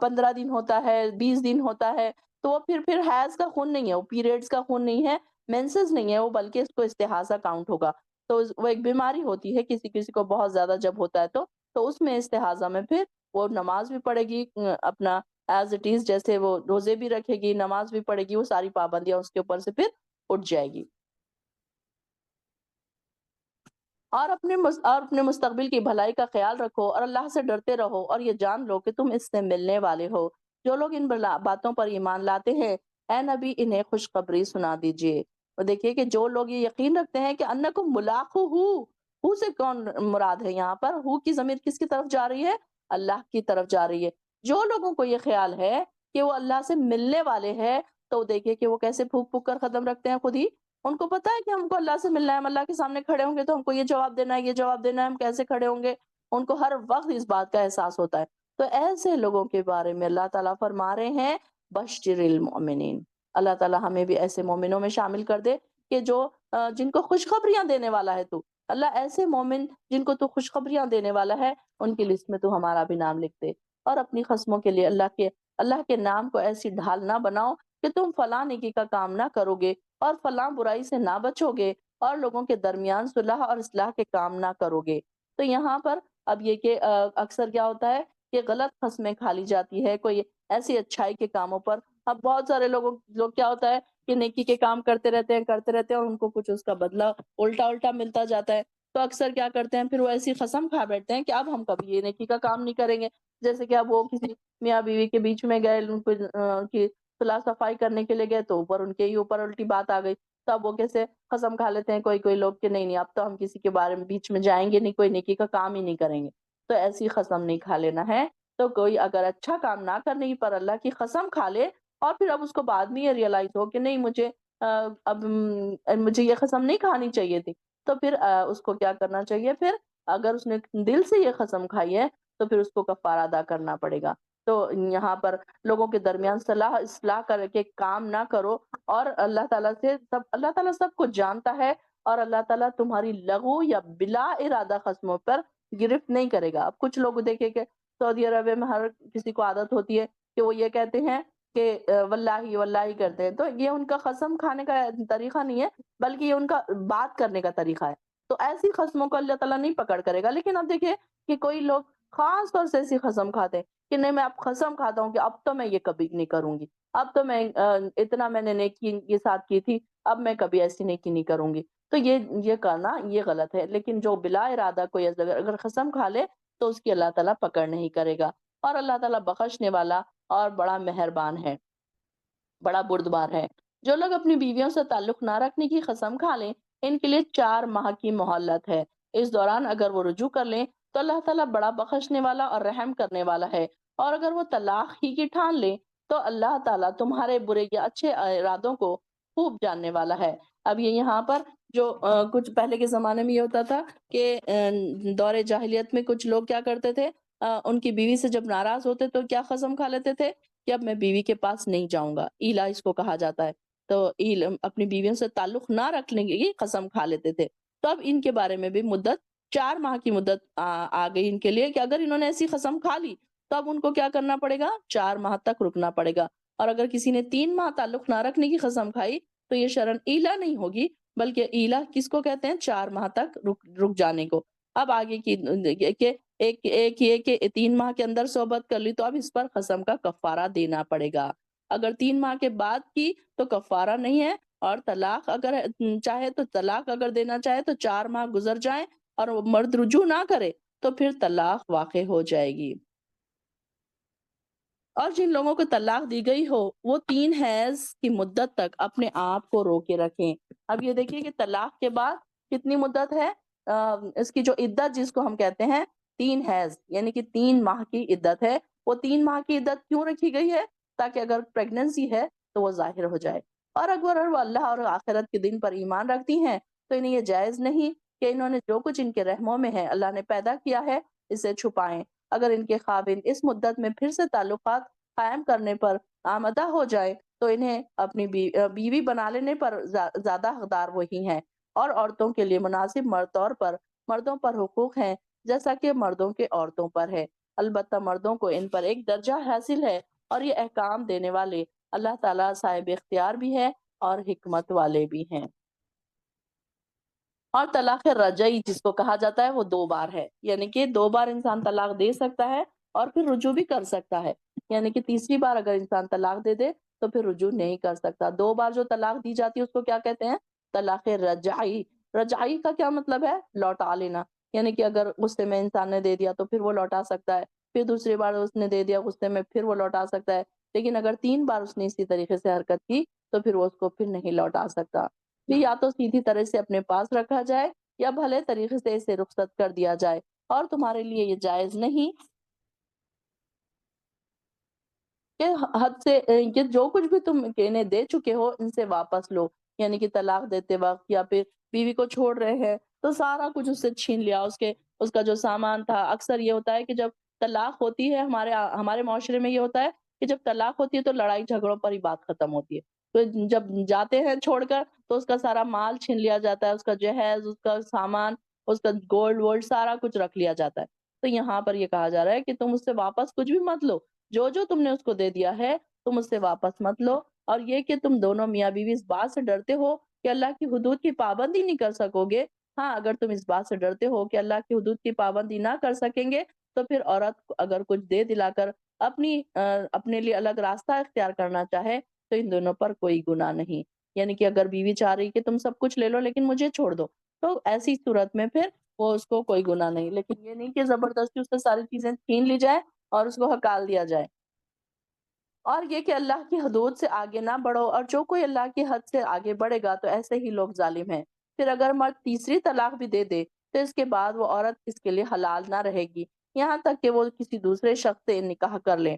15 دن ہوتا ہے، 20 دن ہوتا ہے، تو وہ پھر حیض کا خون نہیں ہے، وہ پیریڈز کا خون نہیں ہے، مینسز نہیں ہے وہ، بلکہ اس کو استحاضہ کاؤنٹ ہوگا۔ تو وہ ایک بیماری ہوتی ہے، کسی کسی کو بہت زیادہ جب ہوتا ہے تو اس میں استحاضہ میں پھر وہ نماز بھی پڑھے گی، اپنا ایز اٹ از، جیسے وہ روزے بھی رکھے گی، نماز بھی پڑھے گی، وہ ساری پابندیاں اس کے اوپر سے پھر اٹھ جائے گی۔ اور اپنے مستقبل کی بھلائی کا خیال رکھو اور اللہ سے ڈرتے رہو، اور یہ جان لو کہ تم اس سے ملنے والے ہو۔ جو لوگ ان باتوں پر ایمان لاتے ہیں، اے نبی انہیں خوشخبری سنا دیجئے۔ اور دیکھیے کہ جو لوگ یہ یقین رکھتے ہیں کہ انکم ملاقو ہو سے کون مراد ہے یہاں پر؟ ہو کی ضمیر کس کی طرف جا رہی ہے؟ اللہ کی طرف جا رہی ہے۔ جو لوگوں کو یہ خیال ہے کہ وہ اللہ سے ملنے والے ہیں، تو دیکھیے کہ وہ کیسے پھونک پھونک کر قدم رکھتے ہیں خود ہی۔ ان کو پتا ہے کہ ہم کو اللہ سے ملنا ہے، ہم اللہ کے سامنے کھڑے ہوں گے تو ہم کو یہ جواب دینا ہے، یہ جواب دینا ہے، ہم کیسے کھڑے ہوں گے؟ ان کو ہر وقت اس بات کا احساس ہوتا ہے۔ تو ایسے لوگوں کے بارے میں اللہ تعالیٰ فرما رہے ہیں بشر المؤمنین۔ اللہ تعالیٰ ہمیں بھی ایسے مومنوں میں شامل کر دے کہ جن کو خوشخبریاں دینے والا ہے تو۔ اللہ ایسے مومن جن کو تو خوشخبریاں دینے والا ہے، ان کی لسٹ میں تو ہمارا بھی نام لکھ دے۔ اور اپنی خصموں کے لیے اللہ کے نام کو ایسی ڈھال نہ بناؤ کہ تم فلاں نیکی کا کام نہ کرو گے اور فلاں برائی سے نہ بچو گے اور لوگوں کے درمیان صلح اور اصلاح کے کام نہ کرو گے۔ تو یہاں پر اب یہ کہ اکثر کیا ہوتا ہے کہ غلط قسمیں کھا لی جاتی ہے کوئی ایسی اچھائی کے کاموں پر۔ اب بہت سارے لوگ کیا ہوتا ہے کہ نیکی کے کام کرتے رہتے ہیں اور ان کو کچھ اس کا بدلہ الٹا الٹا ملتا جاتا ہے۔ تو اکثر کیا کرتے ہیں، پھر وہ ایسی قسم کھا بیٹھتے ہیں کہ اب ہم کبھی یہ نیکی کا کام نہیں کریں گے۔ جیسے کہ اب وہ کسی میاں بیوی کے بیچ میں گئے، ان کو کی صلاح صفائی کرنے کے لیے گئے تو ان کے ہی اوپر الٹی بات آ گئی۔ تب وہ کیسے قسم کھا لیتے ہیں کوئی لوگ کہ نہیں اب تو ہم کسی کے بارے میں بیچ میں جائیں گے نہیں، کوئی نیکی کا کام ہی نہیں کریں گے۔ تو ایسی قسم نہیں کھا لینا ہے۔ تو کوئی اگر اچھا کام نہ کرنے پر اللہ کی قسم کھا لے اور پھر اب اس کو بعد میں یہ ریئلائز ہو کہ نہیں مجھے یہ قسم نہیں کھانی چاہیے تھی، تو پھر اس کو کیا کرنا چاہیے؟ پھر اگر اس نے دل سے یہ قسم کھائی ہے تو پھر اس کو کفارہ ادا کرنا پڑے گا۔ تو یہاں پر لوگوں کے درمیان صلاح اصلاح کر کے کام نہ کرو، اور اللہ تعالیٰ سب کچھ جانتا ہے، اور اللہ تعالیٰ تمہاری لغو یا بلا ارادہ قسموں پر گرفت نہیں کرے گا۔ اب کچھ لوگ دیکھیں کہ سعودی عربیہ میں ہر کسی کو عادت ہوتی ہے کہ وہ یہ کہتے ہیں کہ واللہ واللہ کرتے ہیں، تو یہ ان کا قسم کھانے کا طریقہ نہیں ہے، بلکہ یہ ان کا بات کرنے کا طریقہ ہے۔ تو ایسی قسموں کو اللہ تعالیٰ نہیں پکڑ کرے گا۔ لیکن اب دیکھیں کہ کوئی لوگ خاص طور سے ایسی قسم کھاتے ہیں کہ نہیں میں اب قسم کھاتا ہوں کہ اب تو میں یہ کبھی نہیں کروں گی، اب تو میں اتنا میں نے نیکی کے ساتھ کی تھی، اب میں کبھی ایسی نیکی نہیں کروں گی۔ تو یہ کرنا یہ غلط ہے۔ لیکن جو بلا ارادہ کوئی اگر قسم کھا لے تو اس کی اللہ تعالیٰ پکڑ نہیں کرے گا، اور اللہ تعالیٰ بخشنے والا اور بڑا مہربان ہے، بڑا بردبار ہے۔ جو لوگ اپنی بیویوں سے تعلق نہ رکھنے کی قسم کھا لیں، ان کے لیے 4 ماہ کی مہلت ہے۔ اس دوران اگر وہ رجوع کر لیں تو اللہ تعالیٰ بڑا بخشنے والا اور رحم کرنے والا ہے، اور اگر وہ طلاق ہی کی ٹھان لیں تو اللہ تعالیٰ تمہارے برے یا اچھے ارادوں کو خوب جاننے والا ہے۔ اب یہ یہاں پر جو کچھ پہلے کے زمانے میں یہ ہوتا تھا کہ دور جاہلیت میں کچھ لوگ کیا کرتے تھے، ان کی بیوی سے جب ناراض ہوتے تو کیا قسم کھا لیتے تھے کہ اب میں بیوی کے پاس نہیں جاؤں گا، ایلا اس کو کہا جاتا ہے۔ تو اپنی بیویوں سے تعلق نہ رکھنے کی قسم کھا لیتے تھے۔ تو اب ان کے بارے میں بھی مدت 4 ماہ کی مدت آ گئی ان کے لیے کہ اگر انہوں نے ایسی قسم کھا لی تو اب ان کو کیا کرنا پڑے گا؟ 4 ماہ تک رکنا پڑے گا۔ اور اگر کسی نے 3 ماہ تعلق نہ رکھنے کی قسم کھائی تو یہ شرعاً ایلا نہیں ہوگی، بلکہ ایلا کس کو کہتے ہیں؟ 4 ماہ تک رک جانے کو۔ اب آگے کی کہ ایک یہ کہ 3 ماہ کے اندر صحبت کر لی تو اب اس پر قسم کا کفارہ دینا پڑے گا۔ اگر 3 ماہ کے بعد کی تو کفارہ نہیں ہے، اور طلاق اگر چاہے تو طلاق اگر دینا چاہے تو 4 ماہ گزر جائیں اور وہ مرد رجوع نہ کرے تو پھر طلاق واقع ہو جائے گی۔ اور جن لوگوں کو طلاق دی گئی ہو وہ 3 حیض کی مدت تک اپنے آپ کو روکے رکھیں۔ اب یہ دیکھیے کہ طلاق کے بعد کتنی مدت ہے؟ اس کی جو عدت جس کو ہم کہتے ہیں 3 حیض، یعنی کہ 3 ماہ کی عدت ہے۔ وہ 3 ماہ کی عدت کیوں رکھی گئی ہے؟ تاکہ اگر پریگننسی ہے تو وہ ظاہر ہو جائے۔ اور اگر وہ اللہ اور آخرت کے دن پر ایمان رکھتی ہیں تو انہیں یہ جائز نہیں کہ انہوں نے جو کچھ ان کے رحموں میں ہے اللہ نے پیدا کیا ہے اسے چھپائیں۔ اگر ان کے خاوند اس مدت میں پھر سے تعلقات قائم کرنے پر آمدہ ہو جائے تو انہیں اپنی بیوی بنا لینے پر زیادہ حقدار وہی ہیں، اور عورتوں کے لیے مناسب مردوں پر حقوق ہیں جیسا کہ مردوں کے عورتوں پر ہے۔ البتہ مردوں کو ان پر ایک درجہ حاصل ہے، اور یہ احکام دینے والے اللہ تعالیٰ صاحب اختیار بھی ہے اور حکمت والے بھی ہیں۔ اور طلاق رجعی جس کو کہا جاتا ہے وہ 2 بار ہے، یعنی کہ 2 بار انسان طلاق دے سکتا ہے اور پھر رجوع بھی کر سکتا ہے، یعنی کہ تیسری بار اگر انسان طلاق دے دے تو پھر رجوع نہیں کر سکتا۔ 2 بار جو طلاق دی جاتی ہے اس کو کیا کہتے ہیں؟ طلاق رجعی۔ رجعی کا کیا مطلب ہے؟ لوٹا لینا، یعنی کہ اگر غصے میں انسان نے دے دیا تو پھر وہ لوٹا سکتا ہے، پھر دوسری بار اس نے دے دیا غصے میں پھر وہ لوٹا سکتا ہے، لیکن اگر 3 بار اس نے اسی طریقے سے حرکت کی تو پھر وہ اس کو پھر نہیں لوٹا سکتا۔ پھر یا تو سیدھی طرح سے اپنے پاس رکھا جائے یا بھلے طریقے سے اسے رخصت کر دیا جائے، اور تمہارے لیے یہ جائز نہیں کہ حد سے کہ جو کچھ بھی تم انہیں دے چکے ہو ان سے واپس لو، یعنی کہ طلاق دیتے وقت یا پھر بیوی کو چھوڑ رہے ہیں تو سارا کچھ اس سے چھین لیا، اس کا جو سامان تھا۔ اکثر یہ ہوتا ہے کہ جب طلاق ہوتی ہے، ہمارے معاشرے میں یہ ہوتا ہے کہ جب طلاق ہوتی ہے تو لڑائی جھگڑوں پر ہی بات ختم ہوتی ہے، تو جب جاتے ہیں چھوڑ کر تو اس کا سارا مال چھین لیا جاتا ہے، اس کا جہیز، اس کا سامان، اس کا گولڈ وولڈ سارا کچھ رکھ لیا جاتا ہے۔ تو یہاں پر یہ کہا جا رہا ہے کہ تم اس سے واپس کچھ بھی مت لو، جو جو تم نے اس کو دے دیا ہے تم اس سے واپس مت لو، اور یہ کہ تم دونوں میاں بیوی اس بات سے ڈرتے ہو کہ اللہ کی حدود کی پابندی نہیں کر سکو گے۔ ہاں، اگر تم اس بات سے ڈرتے ہو کہ اللہ کی حدود کی پابندی نہ کر سکیں گے تو پھر عورت کو اگر کچھ دے دلا کر اپنے لیے الگ راستہ اختیار کرنا چاہے تو ان دونوں پر کوئی گناہ نہیں، یعنی کہ اگر بیوی چاہ رہی کہ تم سب کچھ لے لو لیکن مجھے چھوڑ دو تو ایسی صورت میں پھر وہ اس کو کوئی گناہ نہیں، لیکن یہ نہیں کہ زبردستی اس سے ساری چیزیں چھین لی جائے اور اس کو ہکال دیا جائے۔ اور یہ کہ اللہ کی حدود سے آگے نہ بڑھو، اور جو کوئی اللہ کی حد سے آگے بڑھے گا تو ایسے ہی لوگ ظالم ہیں۔ پھر اگر مرد تیسری طلاق بھی دے دے تو اس کے بعد وہ عورت اس کے لیے حلال نہ رہے گی یہاں تک کہ وہ کسی دوسرے شخص سے نکاح کر لے۔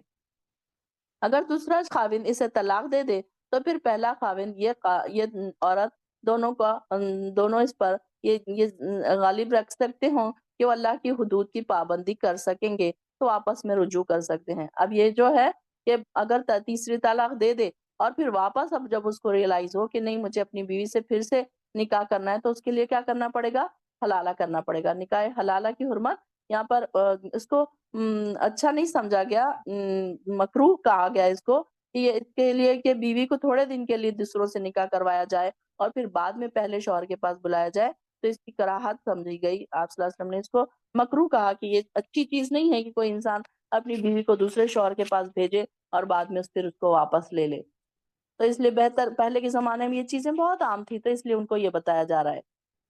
اگر دوسرا خاوند اسے طلاق دے دے تو پھر پہلا خاوند یہ عورت دونوں اس پر یہ غالب رکھ سکتے ہوں کہ وہ اللہ کی حدود کی پابندی کر سکیں گے تو آپس میں رجوع کر سکتے ہیں۔ اب یہ جو ہے کہ اگر تیسری طلاق دے دے اور پھر واپس اب جب اس کو ریئلائز ہو کہ نہیں مجھے اپنی بیوی سے پھر سے نکاح کرنا ہے تو اس کے لیے کیا کرنا پڑے گا؟ حلالہ کرنا پڑے گا۔ نکاح حلالہ کی حرمت یہاں پر اس کو اچھا نہیں سمجھا گیا، مکروہ کہا گیا اس کو، کہ یہ اس کے لیے کہ بیوی کو تھوڑے دن کے لیے دوسروں سے نکاح کروایا جائے اور پھر بعد میں پہلے شوہر کے پاس بلایا جائے تو اس کی کراہت سمجھی گئی۔ آپ صلی اللہ علیہ وسلم نے اس کو مکروہ کہا کہ یہ اچھی چیز نہیں ہے کہ کوئی انسان اپنی بیوی کو دوسرے شوہر کے پاس بھیجے اور بعد میں پھر اس کو واپس لے لے۔ تو اس لیے بہتر، پہلے کے زمانے میں یہ چیزیں بہت عام تھی تو اس لیے ان کو یہ بتایا جا رہا ہے۔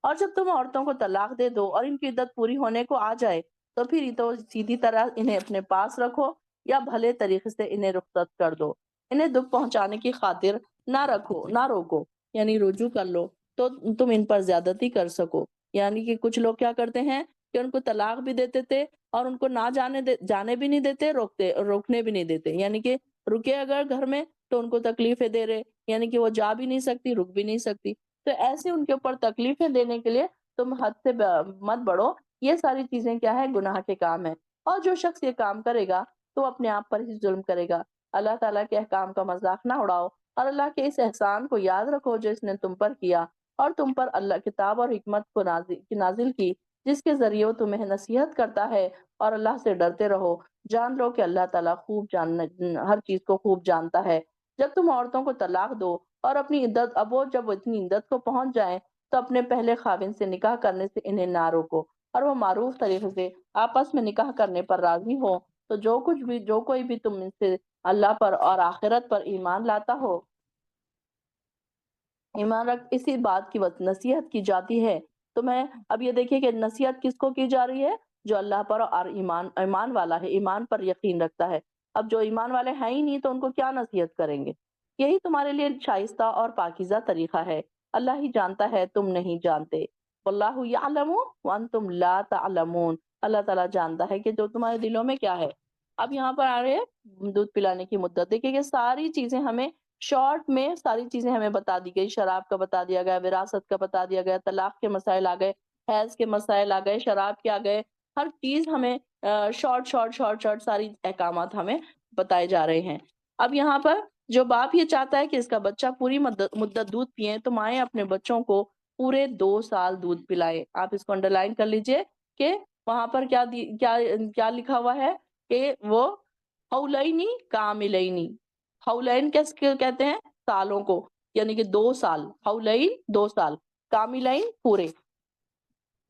اور جب تم عورتوں کو طلاق دے دو اور ان کی عدت پوری ہونے کو آ جائے تو پھر تو سیدھی طرح انہیں اپنے پاس رکھو یا بھلے طریقے سے انہیں رخصت کر دو، انہیں دکھ پہنچانے کی خاطر نہ روکو، یعنی رجوع کر لو تو تم ان پر زیادتی کر سکو۔ یعنی کہ کچھ لوگ کیا کرتے ہیں کہ ان کو طلاق بھی دیتے تھے اور ان کو نہ جانے بھی نہیں دیتے، روکنے بھی نہیں دیتے، یعنی کہ رکے اگر گھر میں تو ان کو تکلیفیں دے رہے، یعنی کہ وہ جا بھی نہیں سکتی رک بھی نہیں سکتی، تو ایسے ان کے اوپر تکلیفیں دینے کے لیے تم حد سے مت بڑھو۔ یہ ساری چیزیں کیا ہے؟ گناہ کے کام ہے، اور جو شخص یہ کام کرے گا تو اپنے آپ پر ہی ظلم کرے گا۔ اللہ تعالیٰ کے احکام کا مذاق نہ اڑاؤ اور اللہ کے اس احسان کو یاد رکھو جو اس نے تم پر کیا، اور تم پر اللہ کتاب اور حکمت کو نازل کی جس کے ذریعے وہ تمہیں نصیحت کرتا ہے، اور اللہ سے ڈرتے رہو۔ جان لو کہ اللہ تعالیٰ ہر چیز کو خوب جانتا ہے۔ جب تم عورتوں کو طلاق دو اور اپنی عدت، اب وہ جب اتنی عدت کو پہنچ جائیں تو اپنے پہلے خاوند سے نکاح کرنے سے انہیں نہ روکو، اور وہ معروف طریقے سے آپس میں نکاح کرنے پر راضی ہو تو جو کوئی بھی تم ان سے اللہ پر اور آخرت پر ایمان لاتا ہو، ایمان رکھ، اسی بات کی نصیحت کی جاتی ہے تمہیں۔ اب یہ دیکھیے کہ نصیحت کس کو کی جا رہی ہے؟ جو اللہ پر اور ایمان والا ہے، ایمان پر یقین رکھتا ہے۔ اب جو ایمان والے ہیں ہی نہیں تو ان کو کیا نصیحت کریں گے؟ یہی تمہارے لیے شائستہ اور پاکیزہ طریقہ ہے، اللہ ہی جانتا ہے تم نہیں جانتے۔ واللہ یعلم وانتم لا تعلمون، اللہ تعالیٰ جانتا ہے کہ جو تمہارے دلوں میں کیا ہے۔ اب یہاں پر آ رہے ہیں دودھ پلانے کی مدت، دیکھیے کہ ساری چیزیں ہمیں شارٹ میں ساری چیزیں ہمیں بتا دی گئی، شراب کا بتا دیا گیا، وراثت کا بتا دیا گیا، طلاق کے مسائل آ گئے، حیض کے مسائل آ گئے، شراب کے آ گئے، ہر چیز ہمیں شارٹ ساری احکامات ہمیں بتائے جا رہے ہیں۔ اب یہاں پر جو باپ یہ چاہتا ہے کہ اس کا بچہ پوری مدت دودھ پیے تو مائیں اپنے بچوں کو پورے 2 سال دودھ پلائے۔ آپ اس کو انڈر لائن کر لیجئے کہ وہاں پر کیا لکھا ہوا ہے کہ وہ حولینی کاملینی، حولین کہتے ہیں سالوں کو، یعنی کہ 2 سال، حولین 2 سال، کاملین پورے،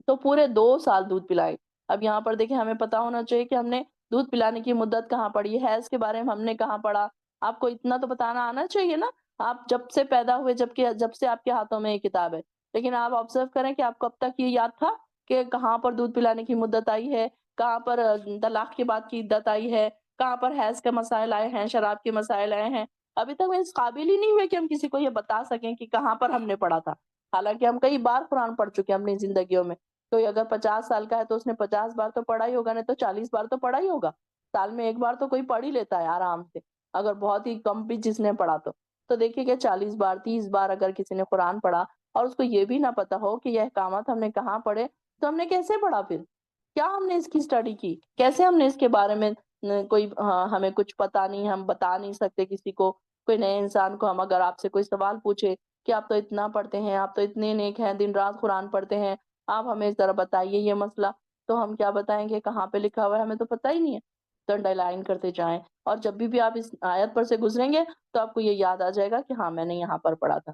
تو پورے 2 سال دودھ پلائے۔ اب یہاں پر دیکھیں ہمیں پتا ہونا چاہیے کہ ہم نے دودھ پلانے کی مدت کہاں پڑھی، حیض کے بارے میں ہم نے کہاں پڑھا، آپ کو اتنا تو بتانا آنا چاہیے نا۔ آپ جب سے پیدا ہوئے، جب سے آپ کے ہاتھوں میں یہ کتاب ہے لیکن آپ آبزرو کریں کہ آپ کو اب تک یہ یاد تھا کہ کہاں پر دودھ پلانے کی مدت آئی ہے، کہاں پر طلاق کے بعد کی عدت آئی ہے، کہاں پر حیض کے مسائل آئے ہیں، شراب کے مسائل آئے ہیں۔ ابھی تک اس قابل ہی نہیں ہوئے کہ ہم کسی کو یہ بتا سکیں کہ کہاں پر ہم نے پڑھا تھا، حالانکہ ہم کئی بار قرآن پڑھ چکے ہیں اپنی زندگیوں میں۔ کوئی اگر 50 سال کا ہے تو اس نے 50 بار تو پڑھا ہی ہوگا، نہیں تو 40 بار تو پڑھا ہی ہوگا۔ سال میں ایک بار تو کوئی پڑھ ہی لیتا ہے آرام سے، اگر بہت ہی کم بھی جس نے پڑھا تو دیکھیے کہ 40 بار 30 بار اگر کسی نے قرآن پڑھا اور اس کو یہ بھی نہ پتا ہو کہ یہ احکامات ہم نے کہاں پڑھے، تو ہم نے کیسے پڑھا پھر؟ کیا ہم نے اس کی اسٹڈی کی؟ کیسے ہم نے اس کے بارے میں کوئی ہمیں کچھ پتا نہیں، ہم بتا نہیں سکتے کسی کو، کوئی نئے انسان کو ہم اگر آپ سے کوئی سوال پوچھے کہ آپ تو اتنا پڑھتے ہیں، آپ تو اتنے نیک ہیں، دن رات قرآن پڑھتے ہیں، آپ ہمیں ذرا بتائیے یہ مسئلہ، تو ہم کیا بتائیں گے کہاں پہ لکھا ہوا ہے، ہمیں تو پتہ ہی نہیں ہے۔ تو انڈر لائن کرتے جائیں، اور جب بھی آپ اس آیت پر سے گزریں گے تو آپ کو یہ یاد آ جائے گا کہ ہاں میں نے یہاں پر پڑھا تھا۔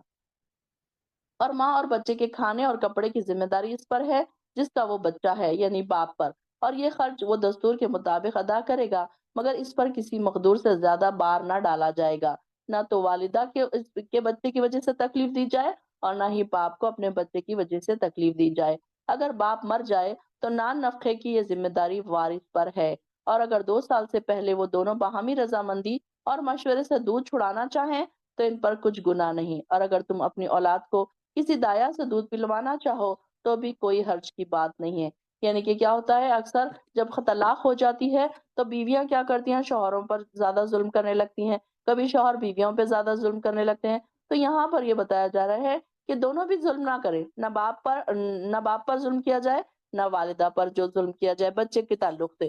اور ماں اور بچے کے کھانے اور کپڑے کی ذمہ داری اس پر ہے جس کا وہ بچہ ہے، یعنی باپ پر، اور یہ خرچ وہ دستور کے مطابق ادا کرے گا، مگر اس پر کسی مقدور سے زیادہ بار نہ ڈالا جائے گا۔ نہ تو والدہ کے بچے کی وجہ سے تکلیف دی جائے، اور نہ ہی باپ کو اپنے بچے کی وجہ سے تکلیف دی جائے۔ اگر باپ مر جائے تو نان نفقے کی یہ ذمہ داری وارث پر ہے، اور اگر 2 سال سے پہلے وہ دونوں باہمی رضامندی اور مشورے سے دودھ چھڑانا چاہیں تو ان پر کچھ گناہ نہیں، اور اگر تم اپنی اولاد کو کسی دایا سے دودھ پلوانا چاہو تو بھی کوئی حرج کی بات نہیں ہے۔ یعنی کہ کیا ہوتا ہے، اکثر جب طلاق ہو جاتی ہے تو بیویاں کیا کرتی ہیں، شوہروں پر زیادہ ظلم کرنے لگتی ہیں، کبھی شوہر بیویوں پہ زیادہ ظلم کرنے لگتے ہیں۔ تو یہاں پر یہ بتایا جا رہا ہے کہ دونوں بھی ظلم نہ کریں، نہ باپ پر ظلم کیا جائے، نہ والدہ پر جو ظلم کیا جائے بچے کے تعلق سے۔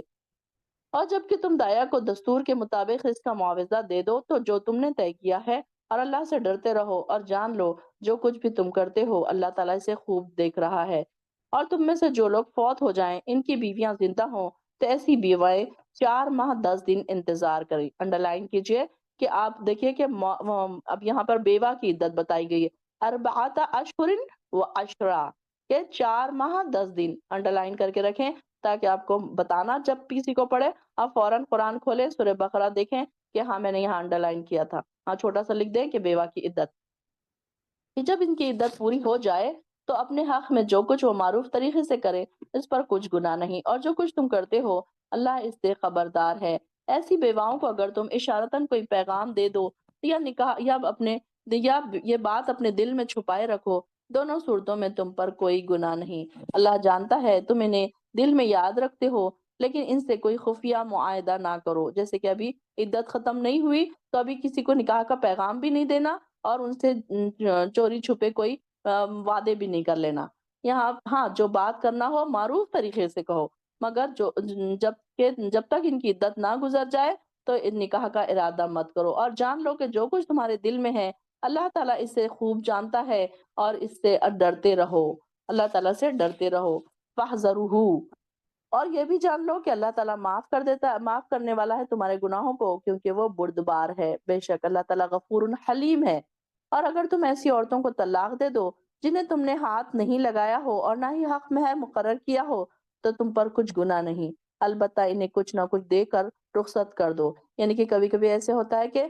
اور جب کہ تم دایا کو دستور کے مطابق اس کا معاوضہ دے دو تو جو تم نے طے کیا ہے، اور اللہ سے ڈرتے رہو اور جان لو جو کچھ بھی تم کرتے ہو اللہ تعالیٰ اسے خوب دیکھ رہا ہے۔ اور تم میں سے جو لوگ فوت ہو جائیں ان کی بیویاں زندہ ہوں تو ایسی بیوائیں 4 ماہ 10 دن انتظار کریں۔ انڈر لائن کیجئے کہ آپ دیکھیے کہ اب یہاں پر بیوہ کی عدت بتائی گئی ہے، اربعۃ اشہر و عشرہ، کہ 4 ماہ 10 دن انڈر لائن کر کے رکھیں، تاکہ آپ کو بتانا جب کسی کو پڑھے آپ فوراً قرآن کھولیں، سورہ بقرہ دیکھیں کہ ہاں میں نے یہاں انڈر لائن کیا تھا، ہاں چھوٹا سا لکھ دیں کہ بیوہ کی عدت، کہ جب ان کی عدت پوری ہو جائے تو اپنے حق میں جو کچھ وہ معروف طریقے سے کرے، اس پر کچھ گناہ نہیں، اور جو کچھ تم کرتے ہو اللہ اس سے خبردار ہے۔ ایسی بیواؤں کو اگر تم اشارتاً کوئی پیغام دے دو یا نکاح یا یہ بات اپنے دل میں چھپائے رکھو، دونوں صورتوں میں تم پر کوئی گناہ نہیں۔ اللہ جانتا ہے تم انہیں دل میں یاد رکھتے ہو، لیکن ان سے کوئی خفیہ معاہدہ نہ کرو، جیسے کہ ابھی عدت ختم نہیں ہوئی تو ابھی کسی کو نکاح کا پیغام بھی نہیں دینا، اور ان سے چوری چھپے کوئی وعدے بھی نہیں کر لینا۔ یہاں ہاں جو بات کرنا ہو معروف طریقے سے کہو، مگر جب تک ان کی عدت نہ گزر جائے تو ان نکاح کا ارادہ مت کرو، اور جان لو کہ جو کچھ تمہارے دل میں ہے اللہ تعالیٰ اسے خوب جانتا ہے، اور اس سے ڈرتے رہو، اللہ تعالیٰ سے ڈرتے رہو۔ فاحذروہ، اور یہ بھی جان لو کہ اللہ تعالیٰ معاف کرنے والا ہے تمہارے گناہوں کو، کیونکہ وہ بردبار ہے، بے شک اللہ تعالیٰ غفور حلیم ہے۔ اور اگر تم ایسی عورتوں کو طلاق دے دو جنہیں تم نے ہاتھ نہیں لگایا ہو اور نہ ہی حق مہر مقرر کیا ہو تو تم پر کچھ گناہ نہیں، البتہ انہیں کچھ نہ کچھ دے کر رخصت کر دو۔ یعنی کہ کبھی کبھی ایسے ہوتا ہے کہ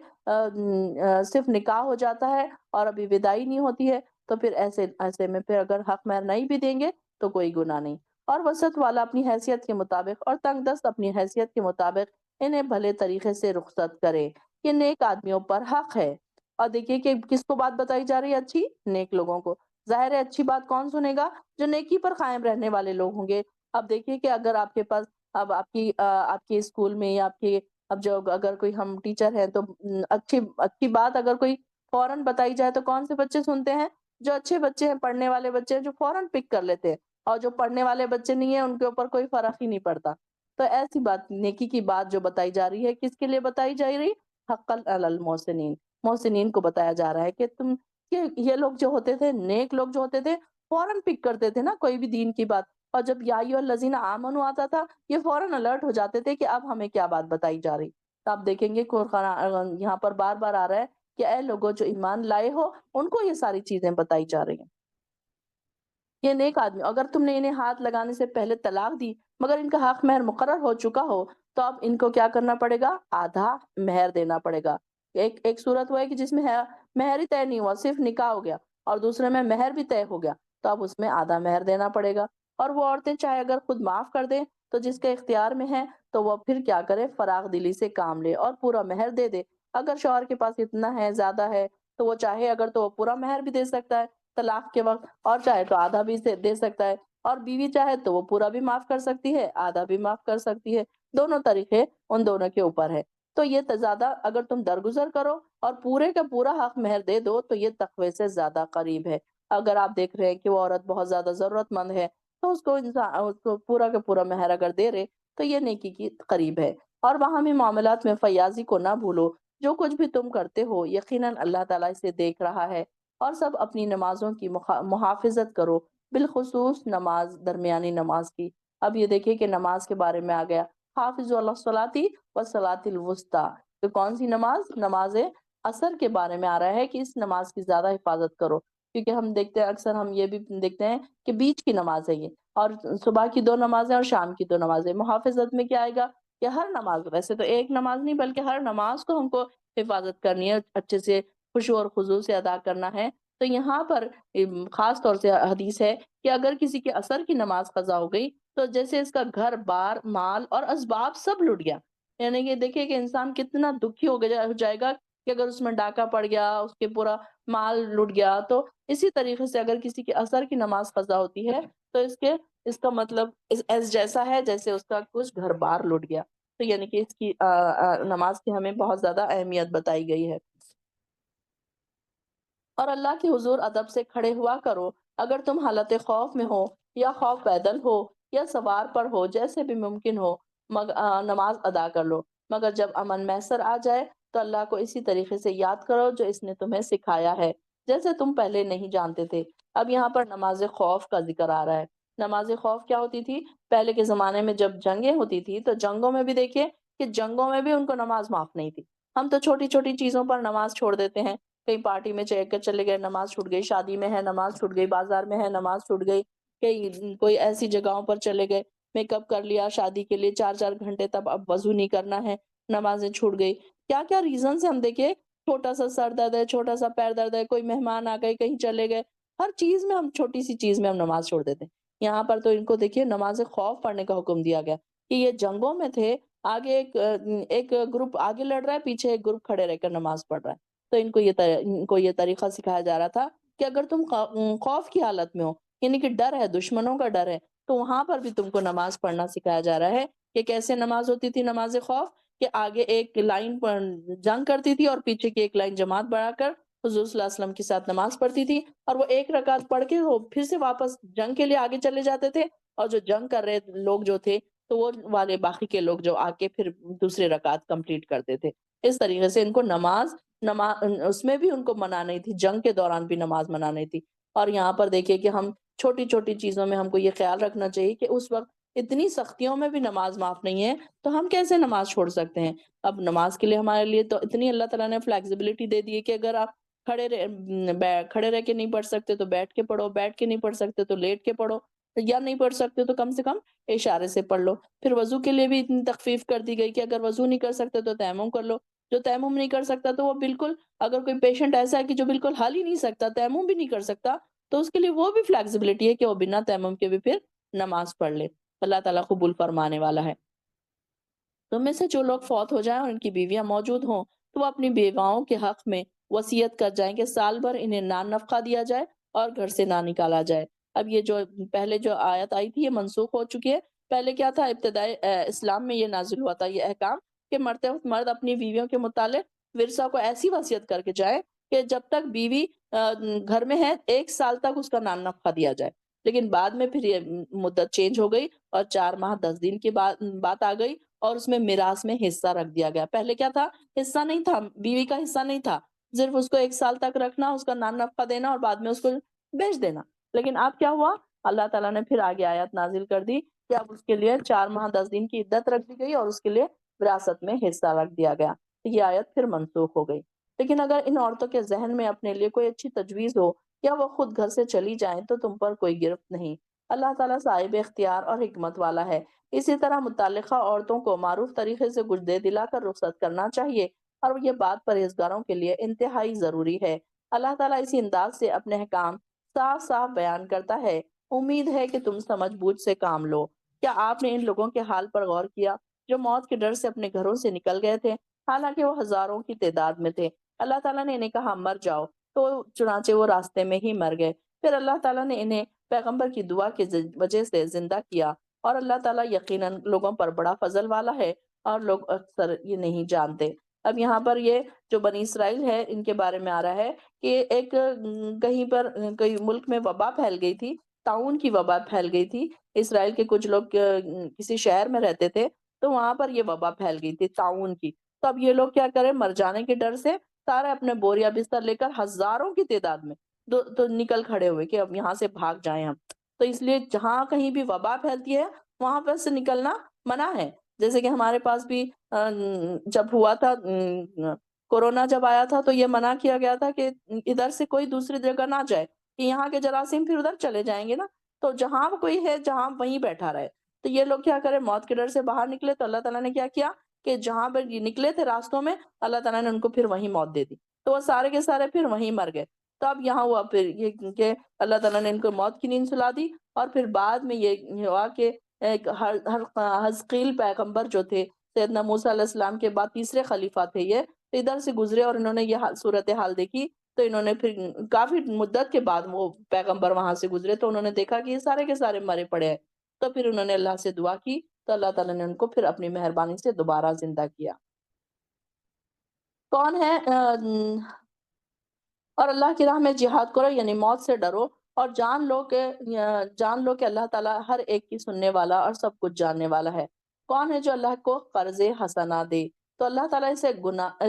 صرف نکاح ہو جاتا ہے اور ابھی وداعی نہیں ہوتی ہے، تو پھر ایسے میں پھر اگر حق مہر نہیں بھی دیں گے تو کوئی گناہ نہیں۔ اور وسط والا اپنی حیثیت کے مطابق اور تنگ دست اپنی حیثیت کے مطابق انہیں بھلے طریقے سے رخصت کرے، یہ نیک آدمیوں پر حق ہے۔ اور دیکھیے کہ کس کو بات بتائی جا رہی ہے، اچھی نیک لوگوں کو۔ ظاہر ہے اچھی بات کون سنے گا، جو نیکی پر قائم رہنے والے لوگ ہوں گے۔ اب دیکھیے کہ اگر آپ کے پاس اب آپ کے اسکول میں یا آپ کے اب جو اگر کوئی ہم ٹیچر ہیں تو اچھی بات اگر کوئی فوراً بتائی جائے تو کون سے بچے سنتے ہیں، جو اچھے بچے ہیں، پڑھنے والے بچے ہیں، جو فوراً پک کر لیتے ہیں، اور جو پڑھنے والے بچے نہیں ہیں ان کے اوپر کوئی فرق ہی نہیں پڑتا۔ تو ایسی بات نیکی کی بات جو بتائی جا رہی ہے کس کے لیے بتائی جا رہی، حقا علی المحسنین، محسنین کو بتایا جا رہا ہے کہ یہ لوگ جو ہوتے تھے، نیک لوگ جو ہوتے تھے، فوراً پک کرتے تھے نا کوئی بھی دین کی بات، اور جب یا ایھا الذین آمنوا آتا تھا یہ فوراً الرٹ ہو جاتے تھے کہ اب ہمیں کیا بات بتائی جا رہی۔ تو آپ دیکھیں گے یہاں پر بار بار آ رہا ہے کہ اے لوگوں جو ایمان لائے ہو ان کو یہ ساری چیزیں بتائی جا رہی ہیں۔ یہ نیک آدمی، اگر تم نے انہیں ہاتھ لگانے سے پہلے طلاق دی مگر ان کا حق مہر مقرر ہو چکا ہو تو اب ان کو کیا کرنا پڑے گا، آدھا مہر دینا پڑے گا۔ ایک صورت وہ ہے کہ جس میں مہر ہی طے نہیں ہوا، صرف نکاح ہو گیا، اور دوسرے میں مہر بھی طے ہو گیا، تو اب اس میں آدھا مہر دینا پڑے گا۔ اور وہ عورتیں چاہے اگر خود معاف کر دیں تو جس کے اختیار میں ہے تو وہ پھر کیا کرے، فراغ دلی سے کام لے اور پورا مہر دے دے۔ اگر شوہر کے پاس اتنا ہے، زیادہ ہے، تو وہ چاہے اگر تو وہ پورا مہر بھی دے سکتا ہے طلاق کے وقت، اور چاہے تو آدھا بھی دے سکتا ہے، اور بیوی چاہے تو وہ پورا بھی معاف کر سکتی ہے، آدھا بھی معاف کر سکتی ہے۔ دونوں طریقے ان دونوں کے اوپر ہے۔ تو یہ زیادہ اگر تم درگزر کرو اور پورے کا پورا حق مہر دے دو تو یہ تقوی سے زیادہ قریب ہے۔ اگر آپ دیکھ رہے ہیں کہ وہ عورت بہت زیادہ ضرورت مند ہے تو اس کو پورا کا پورا مہر اگر دے رہے تو یہ نیکی کی قریب ہے۔ اور وہاں بھی معاملات میں فیاضی کو نہ بھولو، جو کچھ بھی تم کرتے ہو یقیناً اللہ تعالیٰ اسے دیکھ رہا ہے۔ اور سب اپنی نمازوں کی محافظت کرو، بالخصوص نماز، درمیانی نماز کی۔ اب یہ دیکھیے کہ نماز کے بارے میں آ گیا، حافظوا علی الصلاۃ والصلاۃ الوسطیٰ۔ تو کون سی نماز؟ نماز عصر کے بارے میں آ رہا ہے کہ اس نماز کی زیادہ حفاظت کرو، کیونکہ ہم دیکھتے ہیں، اکثر ہم یہ بھی دیکھتے ہیں کہ بیچ کی نماز ہے یہ، اور صبح کی 2 نمازیں اور شام کی 2 نمازیں۔ محافظت میں کیا آئے گا کہ ہر نماز، ویسے تو ایک نماز نہیں بلکہ ہر نماز کو ہم کو حفاظت کرنی ہے، اچھے سے خشوع اور خضوع سے ادا کرنا ہے۔ تو یہاں پر خاص طور سے حدیث ہے کہ اگر کسی کے عصر کی نماز قضا ہو گئی تو جیسے اس کا گھر بار، مال اور اسباب سب لٹ گیا۔ یعنی کہ دیکھیں کہ انسان کتنا دکھی ہو جائے گا کہ اگر اس میں ڈاکہ پڑ گیا، اس کے پورا مال لٹ گیا۔ تو اسی طریقے سے اگر کسی کی عصر کی نماز قضا ہوتی ہے تو اس کا مطلب جیسا ہے جیسے اس کا کچھ گھر بار لٹ گیا۔ تو یعنی کہ اس کی نماز کی ہمیں بہت زیادہ اہمیت بتائی گئی ہے۔ اور اللہ کے حضور ادب سے کھڑے ہوا کرو، اگر تم حالت خوف میں ہو یا خوف پیدل ہو یا سوار پر ہو، جیسے بھی ممکن ہو نماز ادا کر لو، مگر جب امن میسر آ جائے تو اللہ کو اسی طریقے سے یاد کرو جو اس نے تمہیں سکھایا ہے، جیسے تم پہلے نہیں جانتے تھے۔ اب یہاں پر نماز خوف کا ذکر آ رہا ہے۔ نماز خوف کیا ہوتی تھی؟ پہلے کے زمانے میں جب جنگیں ہوتی تھی تو جنگوں میں بھی دیکھیے کہ جنگوں میں بھی ان کو نماز معاف نہیں تھی۔ ہم تو چھوٹی چھوٹی چیزوں پر نماز چھوڑ دیتے ہیں، کہیں پارٹی میں چلے گئے نماز چھوٹ گئی، شادی میں ہے نماز چھوٹ گئی، بازار میں ہے نماز چھوٹ گئی، کہیں کوئی ایسی جگہوں پر چلے گئے، میک اپ کر لیا شادی کے لیے 4 4 گھنٹے، تب اب وضو نہیں کرنا ہے، نمازیں چھوٹ گئی۔ کیا کیا ریزن سے ہم دیکھیں، چھوٹا سا سر درد ہے، چھوٹا سا پیر درد ہے، کوئی مہمان آ گئے، کہیں چلے گئے، ہر چیز میں ہم، چھوٹی سی چیز میں ہم نماز چھوڑ دیتے ہیں۔ یہاں پر تو ان کو دیکھیے نماز خوف پڑھنے کا حکم دیا گیا کہ یہ جنگوں میں تھے، آگے ایک گروپ آگے لڑ رہا ہے، پیچھے ایک گروپ کھڑے رہ کر نماز پڑھ رہا ہے۔ تو ان کو یہ طریقہ سکھایا جا رہا تھا کہ اگر تم خوف کی حالت میں ہو، یعنی کہ ڈر ہے، دشمنوں کا ڈر ہے، تو وہاں پر بھی تم کو نماز پڑھنا سکھایا جا رہا ہے کہ کیسے نماز ہوتی تھی نماز خوف، کہ آگے ایک لائن پر جنگ کرتی تھی اور پیچھے کی ایک لائن جماعت بنا کر حضور صلی اللہ علیہ وسلم کے ساتھ نماز پڑھتی تھی، اور وہ ایک رکعت پڑھ کے وہ پھر سے واپس جنگ کے لیے آگے چلے جاتے تھے، اور جو جنگ کر رہے لوگ جو تھے تو وہ والے باقی کے لوگ جو آ کے پھر دوسرے رکعت کمپلیٹ کرتے تھے۔ اس طریقے سے ان کو نماز اس میں بھی ان کو منع نہیں تھی، جنگ کے دوران بھی نماز منع نہیں تھی۔ اور یہاں پر دیکھیے کہ ہم چھوٹی چھوٹی چیزوں میں ہم کو یہ خیال رکھنا چاہیے کہ اس وقت اتنی سختیوں میں بھی نماز معاف نہیں ہے تو ہم کیسے نماز چھوڑ سکتے ہیں؟ اب نماز کے لیے ہمارے لیے تو اتنی اللہ تعالیٰ نے فلیکسیبلٹی دے دی ہے کہ اگر آپ کھڑے رہ کے نہیں پڑھ سکتے تو بیٹھ کے پڑھو، بیٹھ کے نہیں پڑھ سکتے تو لیٹ کے پڑھو، یا نہیں پڑھ سکتے تو کم سے کم اشارے سے پڑھ لو۔ پھر وضو کے لیے بھی اتنی تخفیف کر دی گئی کہ اگر وضو نہیں کر سکتے تو تیمم کر لو، جو تیمم نہیں کر سکتا تو وہ بالکل، اگر کوئی پیشنٹ ایسا ہے کہ جو بالکل حل ہی نہیں سکتا، تیمم بھی نہیں کر سکتا، تو اس کے لیے وہ بھی فلیکسیبلٹی ہے کہ وہ بنا تیمم کے بھی پھر نماز پڑھ لے۔ اللہ تعالیٰ قبول فرمانے والا ہے۔ تم میں سے جو لوگ فوت ہو جائیں اور ان کی بیویاں موجود ہوں تو وہ اپنی بیواؤں کے حق میں وصیت کر جائیں کہ سال بھر انہیں نہ نفقہ دیا جائے اور گھر سے نہ نکالا جائے۔ اب یہ جو پہلے جو آیت آئی تھی یہ منسوخ ہو چکی ہے۔ پہلے کیا تھا، ابتدائی اسلام میں یہ نازل ہوا تھا یہ احکام کہ مرتے وقت مرد اپنی بیویوں کے متعلق ورثہ کو ایسی وصیت کر کے جائے کہ جب تک بیوی گھر میں ہے 1 سال تک اس کا نہ نفقہ دیا جائے۔ لیکن بعد میں پھر یہ مدت چینج ہو گئی اور 4 ماہ 10 دن کی بات آ گئی، اور اس میں میراث میں حصہ رکھ دیا گیا۔ پہلے کیا تھا، حصہ نہیں تھا، بیوی کا حصہ نہیں تھا، صرف اس کو 1 سال تک رکھنا، اس کا نان نفقہ دینا اور بعد میں اس کو بیچ دینا۔ لیکن اب کیا ہوا، اللہ تعالیٰ نے پھر آگے آیت نازل کر دی کہ اب اس کے لیے 4 ماہ 10 دن کی عدت رکھ دی گئی اور اس کے لیے وراثت میں حصہ رکھ دیا گیا۔ تو یہ آیت پھر منسوخ ہو گئی۔ لیکن اگر ان عورتوں کے ذہن میں اپنے لیے کوئی اچھی تجویز ہو یا وہ خود گھر سے چلی جائیں تو تم پر کوئی گرفت نہیں۔ اللہ تعالیٰ صاحب اختیار اور حکمت والا ہے۔ اسی طرح متعلقہ عورتوں کو معروف طریقے سے کچھ دے دلا کر رخصت کرنا چاہیے، اور یہ بات پرہیزگاروں کے لیے انتہائی ضروری ہے۔ اللہ تعالیٰ اسی انداز سے اپنے حکام صاف صاف بیان کرتا ہے۔ امید ہے کہ تم سمجھ بوجھ سے کام لو۔ کیا آپ نے ان لوگوں کے حال پر غور کیا جو موت کے ڈر سے اپنے گھروں سے نکل گئے تھے، حالانکہ وہ ہزاروں کی تعداد میں تھے؟ اللہ تعالیٰ نے انہیں کہا مر جاؤ، تو چنانچہ وہ راستے میں ہی مر گئے۔ پھر اللہ تعالیٰ نے انہیں پیغمبر کی دعا کی وجہ سے زندہ کیا، اور اللہ تعالیٰ یقیناً لوگوں پر بڑا فضل والا ہے، اور لوگ اکثر یہ نہیں جانتے۔ اب یہاں پر یہ جو بنی اسرائیل ہے ان کے بارے میں آ رہا ہے کہ ایک کہیں پر کئی ملک میں وبا پھیل گئی تھی، طاعون کی وبا پھیل گئی تھی۔ اسرائیل کے کچھ لوگ کسی شہر میں رہتے تھے، تو وہاں پر یہ وبا پھیل گئی تھی طاعون کی۔ تو اب یہ لوگ کیا کریں، مر جانے کے ڈر سے سارے اپنے بوریا بستر لے کر ہزاروں کی تعداد میں تو نکل کھڑے ہوئے کہ اب یہاں سے بھاگ جائیں ہم۔ تو اس لیے جہاں کہیں بھی وبا پھیلتی ہے وہاں پر سے نکلنا منع ہے۔ جیسے کہ ہمارے پاس بھی جب ہوا تھا کورونا جب آیا تھا تو یہ منع کیا گیا تھا کہ ادھر سے کوئی دوسری جگہ نہ جائے، کہ یہاں کے جراثیم پھر ادھر چلے جائیں گے نا، تو جہاں کوئی ہے جہاں وہیں بیٹھا رہے۔ تو یہ لوگ کیا کرے، موت کے ڈر سے باہر نکلے، تو اللہ تعالیٰ نے کیا کیا کہ جہاں پر یہ نکلے تھے راستوں میں، اللہ تعالیٰ نے ان کو پھر وہیں موت دے دی، تو وہ سارے کے سارے پھر وہیں مر گئے۔ تو اب یہاں ہوا پھر یہ کہ اللہ تعالیٰ نے ان کو موت کی نیند سلا دی، اور پھر بعد میں یہ ہوا کہ ایک حزقیل پیغمبر جو تھے، سیدنا موسیٰ علیہ السلام کے بعد تیسرے خلیفہ تھے یہ، تو ادھر سے گزرے اور انہوں نے یہ صورتحال دیکھی، تو انہوں نے پھر کافی مدت کے بعد وہ پیغمبر وہاں سے گزرے، تو انہوں نے دیکھا کہ یہ سارے کے سارے مرے پڑے ہیں، تو پھر انہوں نے اللہ سے دعا کی، تو اللہ تعالیٰ نے ان کو پھر اپنی مہربانی سے دوبارہ زندہ کیا۔ کون ہے اور اللہ کی راہ میں جہاد کرو، یعنی موت سے ڈرو، اور جان لو کہ اللہ تعالیٰ ہر ایک کی سننے والا اور سب کچھ جاننے والا ہے۔ کون ہے جو اللہ کو قرض حسنہ دے تو اللہ تعالیٰ اسے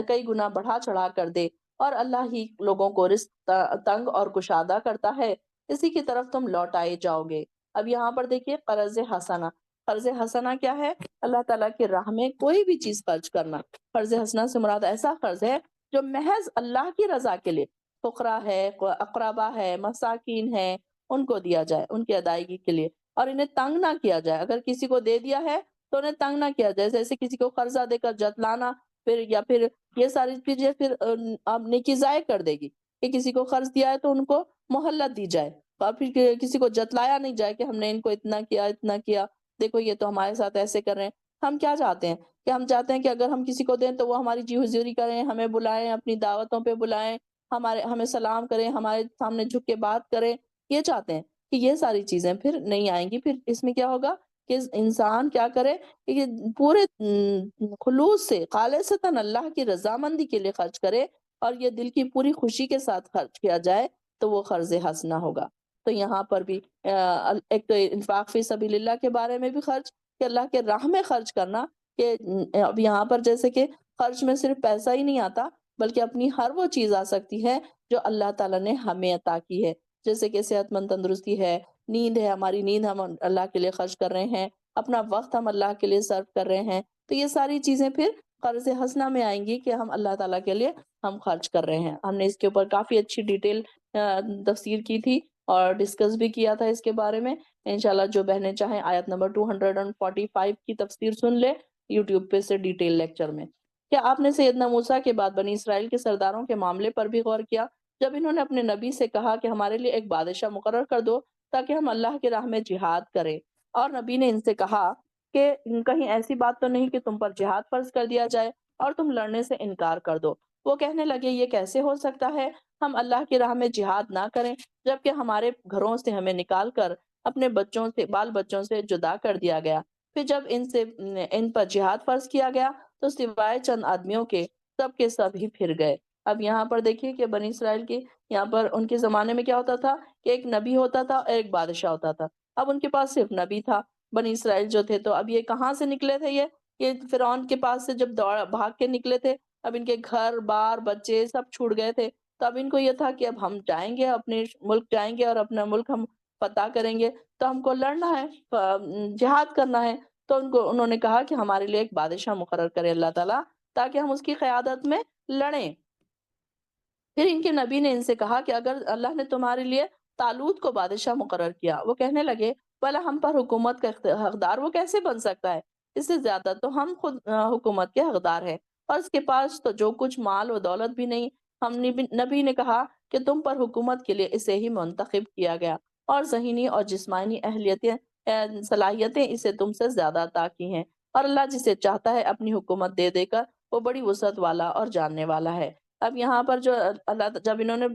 کئی گنا بڑھا چڑھا کر دے، اور اللہ ہی لوگوں کو رزق تنگ اور کشادہ کرتا ہے، اسی کی طرف تم لوٹائے جاؤ گے۔ اب یہاں پر دیکھیے قرض حسنہ، قرض حسنہ کیا ہے؟ اللہ تعالیٰ کی راہ میں کوئی بھی چیز خرچ کرنا۔ قرض حسنہ سے مراد ایسا قرض ہے جو محض اللہ کی رضا کے لیے، فقراء ہے، اقربا ہے، مساکین ہے، ان کو دیا جائے ان کی ادائیگی کے لیے، اور انہیں تنگ نہ کیا جائے۔ اگر کسی کو دے دیا ہے تو انہیں تنگ نہ کیا جائے، جیسے کسی کو قرضہ دے کر جتلانا، یا پھر یہ ساری چیزیں پھر آپ نیکی ضائع کر دے گی، کہ کسی کو قرض دیا ہے تو ان کو مہلت دی جائے، اور پھر کسی کو جتلایا نہیں جائے کہ ہم نے ان کو اتنا کیا، دیکھو یہ تو ہمارے ساتھ ایسے کر رہے ہیں۔ ہم کیا چاہتے ہیں کہ ہم چاہتے ہیں کہ اگر ہم کسی کو دیں تو وہ ہماری جی حضوری کریں، ہمیں بلائیں، اپنی دعوتوں پہ بلائیں، ہمیں سلام کریں، ہمارے سامنے جھک کے بات کریں، یہ چاہتے ہیں کہ یہ ساری چیزیں پھر نہیں آئیں گی۔ پھر اس میں کیا ہوگا کہ انسان کیا کرے کہ پورے خلوص سے خالصتاً اللہ کی رضامندی کے لیے خرچ کرے، اور یہ دل کی پوری خوشی کے ساتھ خرچ کیا جائے، تو وہ قرض حسنہ ہوگا۔ تو یہاں پر بھی ایک تو انفاق فی سبیل اللہ کے بارے میں بھی خرچ، کہ اللہ کے راہ میں خرچ کرنا، کہ اب یہاں پر جیسے کہ خرچ میں صرف پیسہ ہی نہیں آتا، بلکہ اپنی ہر وہ چیز آ سکتی ہے جو اللہ تعالیٰ نے ہمیں عطا کی ہے، جیسے کہ صحت مند تندرستی ہے، نیند ہے، ہماری نیند ہم اللہ کے لیے خرچ کر رہے ہیں، اپنا وقت ہم اللہ کے لیے صرف کر رہے ہیں، تو یہ ساری چیزیں پھر قرض حسنہ میں آئیں گی کہ ہم اللہ تعالیٰ کے لیے ہم خرچ کر رہے ہیں۔ ہم نے اس کے اوپر کافی اچھی ڈیٹیل تفسیر کی تھی اور ڈسکس بھی کیا تھا اس کے بارے میں۔ انشاءاللہ جو بہنیں چاہیں آیت نمبر 245 کی تفسیر سن لے یوٹیوب پہ سے ڈیٹیل لیکچر میں۔ کیا آپ نے سیدنا موسیٰ کے بعد بنی اسرائیل کے سرداروں کے معاملے پر بھی غور کیا، جب انہوں نے اپنے نبی سے کہا کہ ہمارے لیے ایک بادشاہ مقرر کر دو تاکہ ہم اللہ کی راہ میں جہاد کریں، اور نبی نے ان سے کہا کہ کہیں ایسی بات تو نہیں کہ تم پر جہاد فرض کر دیا جائے اور تم لڑنے سے انکار کر دو؟ وہ کہنے لگے یہ کیسے ہو سکتا ہے، ہم اللہ کی راہ میں جہاد نہ کریں جبکہ ہمارے گھروں سے ہمیں نکال کر اپنے بچوں سے، بال بچوں سے جدا کر دیا گیا۔ پھر جب ان پر جہاد فرض کیا گیا تو سوائے چند آدمیوں کے سب ہی پھر گئے۔ اب یہاں پر دیکھیے کہ بنی اسرائیل کی یہاں پر ان کے زمانے میں کیا ہوتا تھا کہ ایک نبی ہوتا تھا اور ایک بادشاہ ہوتا تھا۔ اب ان کے پاس صرف نبی تھا بنی اسرائیل جو تھے، تو اب یہ کہاں سے نکلے تھے؟ یہ فرعون کے پاس سے جب بھاگ کے نکلے تھے، اب ان کے گھر بار بچے سب چھوٹ گئے تھے، تو اب ان کو یہ تھا کہ اب ہم جائیں گے، اپنے ملک جائیں گے اور اپنا ملک ہم فتح کریں گے، تو ہم کو لڑنا ہے، جہاد کرنا ہے۔ تو انہوں نے کہا کہ ہمارے لیے ایک بادشاہ مقرر کرے اللہ تعالیٰ تاکہ ہم اس کی قیادت میں لڑیں۔ پھر ان کے نبی نے ان سے کہا کہ اگر اللہ نے تمہارے لیے طالوت کو بادشاہ مقرر کیا، وہ کہنے لگے بھلا ہم پر حکومت کا حقدار وہ کیسے بن سکتا ہے؟ اس سے زیادہ تو ہم خود حکومت کے حقدار ہیں، اور اس کے پاس تو جو کچھ مال و دولت بھی نہیں، نبی نے کہا کہ تم پر حکومت کے لیے اسے ہی منتخب کیا گیا، اور ذہنی اور جسمانی صلاحیتیں اسے تم سے زیادہ عطا کی ہیں، اور اللہ جسے چاہتا ہے اپنی حکومت دے دے کر وہ بڑی وسعت والا اور جاننے والا ہے۔ اب یہاں پر جو جب انہوں نے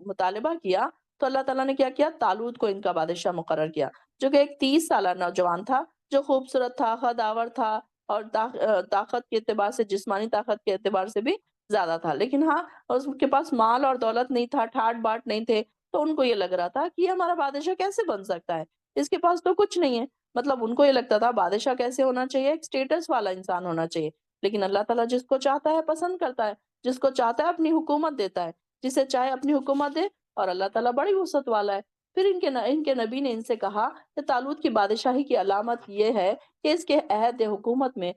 مطالبہ کیا تو اللہ تعالیٰ نے کیا کیا، طالوت کو ان کا بادشاہ مقرر کیا، جو کہ ایک 30 سالہ نوجوان تھا، جو خوبصورت تھا، خداور تھا، اور طاقت کے اعتبار سے، جسمانی طاقت کے اعتبار سے بھی زیادہ تھا، لیکن ہاں اس کے پاس مال اور دولت نہیں تھا، ٹھاٹ باٹ نہیں تھے، تو ان کو یہ لگ رہا تھا کہ یہ ہمارا بادشاہ کیسے بن سکتا ہے، اس کے پاس تو کچھ نہیں ہے۔ مطلب ان کو یہ لگتا تھا بادشاہ کیسے ہونا چاہیے، ایک سٹیٹس والا انسان ہونا چاہیے، لیکن اللہ تعالیٰ جس کو چاہتا ہے پسند کرتا ہے، جس کو چاہتا ہے اپنی حکومت دیتا ہے، جسے چاہے اپنی حکومت دے، اور اللہ تعالیٰ بڑی وسعت والا ہے۔ پھر ان کے نبی نے ان سے کہا کہ طالوت کی بادشاہی کی علامت یہ ہے کہ اس کے عہد حکومت میں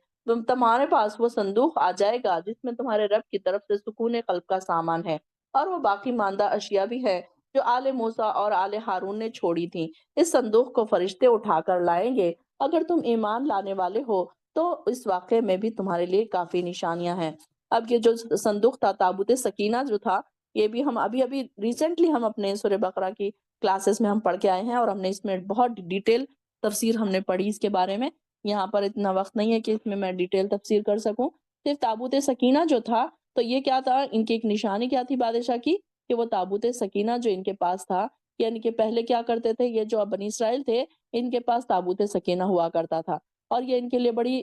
تمہارے پاس وہ صندوق آ جائے گا جس میں تمہارے رب کی طرف سے سکون قلب کا سامان ہے، اور وہ باقی ماندہ اشیاء بھی ہے جو آل موسیٰ اور آل ہارون نے چھوڑی تھیں۔ اس صندوق کو فرشتے اٹھا کر لائیں گے، اگر تم ایمان لانے والے ہو تو اس واقعے میں بھی تمہارے لیے کافی نشانیاں ہیں۔ اب یہ جو صندوق تھا، تابوت سکینہ جو تھا، یہ بھی ہم ابھی ریسنٹلی ہم اپنے سورہ بقرہ کی کلاسز میں ہم پڑھ کے آئے ہیں، اور ہم نے اس میں بہت ڈیٹیل تفسیر ہم نے پڑھی اس کے بارے میں۔ یہاں پر اتنا وقت نہیں ہے کہ اس میں میں ڈیٹیل تفسیر کر سکوں۔ صرف تابوت سکینہ جو تھا، تو یہ کیا تھا، ان کی ایک نشانی کیا تھی بادشاہ کی، کہ وہ تابوت سکینہ جو ان کے پاس تھا، یعنی کہ پہلے کیا کرتے تھے یہ جو بنی اسرائیل تھے، ان کے پاس تابوت سکینہ ہوا کرتا تھا، اور یہ ان کے لیے بڑی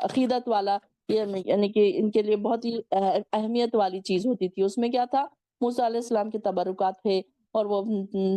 عقیدت والا، یعنی کہ ان کے لیے بہت ہی اہمیت والی چیز ہوتی تھی۔ اس میں کیا تھا، موسیٰ علیہ السلام کے تبرکات تھے، اور وہ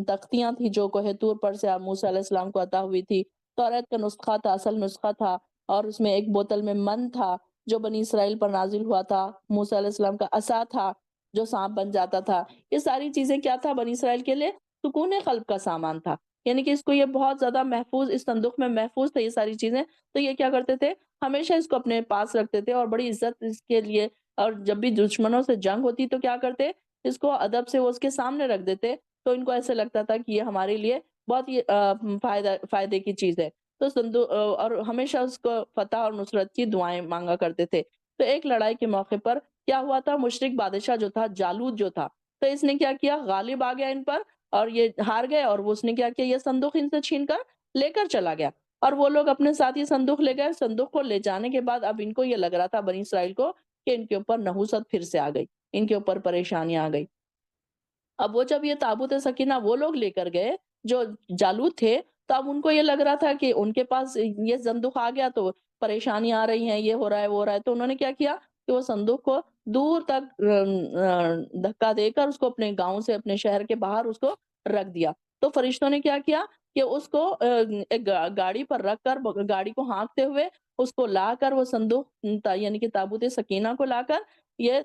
تختیاں تھی جو کوہ طور پر سے موسیٰ علیہ السلام کو عطا ہوئی تھی، توریت کا نسخہ تھا، اصل نسخہ تھا، اور اس میں ایک بوتل میں من تھا جو بنی اسرائیل پر نازل ہوا تھا، موسیٰ علیہ السلام کا عصا تھا جو سانپ بن جاتا تھا۔ یہ ساری چیزیں کیا تھا، بنی اسرائیل کے لیے سکون قلب کا سامان تھا، یعنی کہ اس کو یہ بہت زیادہ محفوظ، اس صندوق میں محفوظ تھے یہ ساری چیزیں، تو یہ کیا کرتے تھے، ہمیشہ اس کو اپنے پاس رکھتے تھے، اور بڑی عزت اس کے لیے، اور جب بھی دشمنوں سے جنگ ہوتی تو کیا کرتے، اس کو ادب سے وہ اس کے سامنے رکھ دیتے، تو ان کو ایسے لگتا تھا کہ یہ ہمارے لیے بہت ہی فائدے کی چیز ہے، تو صندوق، اور ہمیشہ اس کو فتح اور نصرت کی دعائیں مانگا کرتے تھے۔ تو ایک لڑائی کے موقع پر کیا ہوا تھا، مشرک بادشاہ جو تھا، جالوت جو تھا، تو اس نے کیا کیا، غالب آ گیا ان پر، اور یہ ہار گئے، اور اس نے کیا کیا، یہ صندوق ان سے چھین کر لے کر چلا گیا، اور وہ لوگ اپنے ساتھ یہ صندوق لے گئے۔ صندوق کو لے جانے کے بعد اب ان کو یہ لگ رہا تھا، بنی اسرائیل کو، کہ ان کے اوپر نحوست پھر سے آ گئی، ان کے اوپر پریشانیاں آ گئی۔ اب وہ جب یہ تابوت سکینہ وہ لوگ لے کر گئے جو جالوت تھے، تو اب ان کو یہ لگ رہا تھا کہ ان کے پاس یہ صندوق آ گیا تو پریشانی آ رہی ہیں، یہ ہو رہا ہے، وہ ہو رہا ہے، تو انہوں نے کیا کیا کہ وہ صندوق کو دور تک دھکا دے کر اس کو اپنے گاؤں سے، اپنے شہر کے باہر اس کو رکھ دیا۔ تو فرشتوں نے کیا کیا کہ اس کو ایک گاڑی پر رکھ کر، گاڑی کو ہانکتے ہوئے اس کو لا کر، وہ صندوق یعنی کہ تابوت سکینہ کو لا کر یہ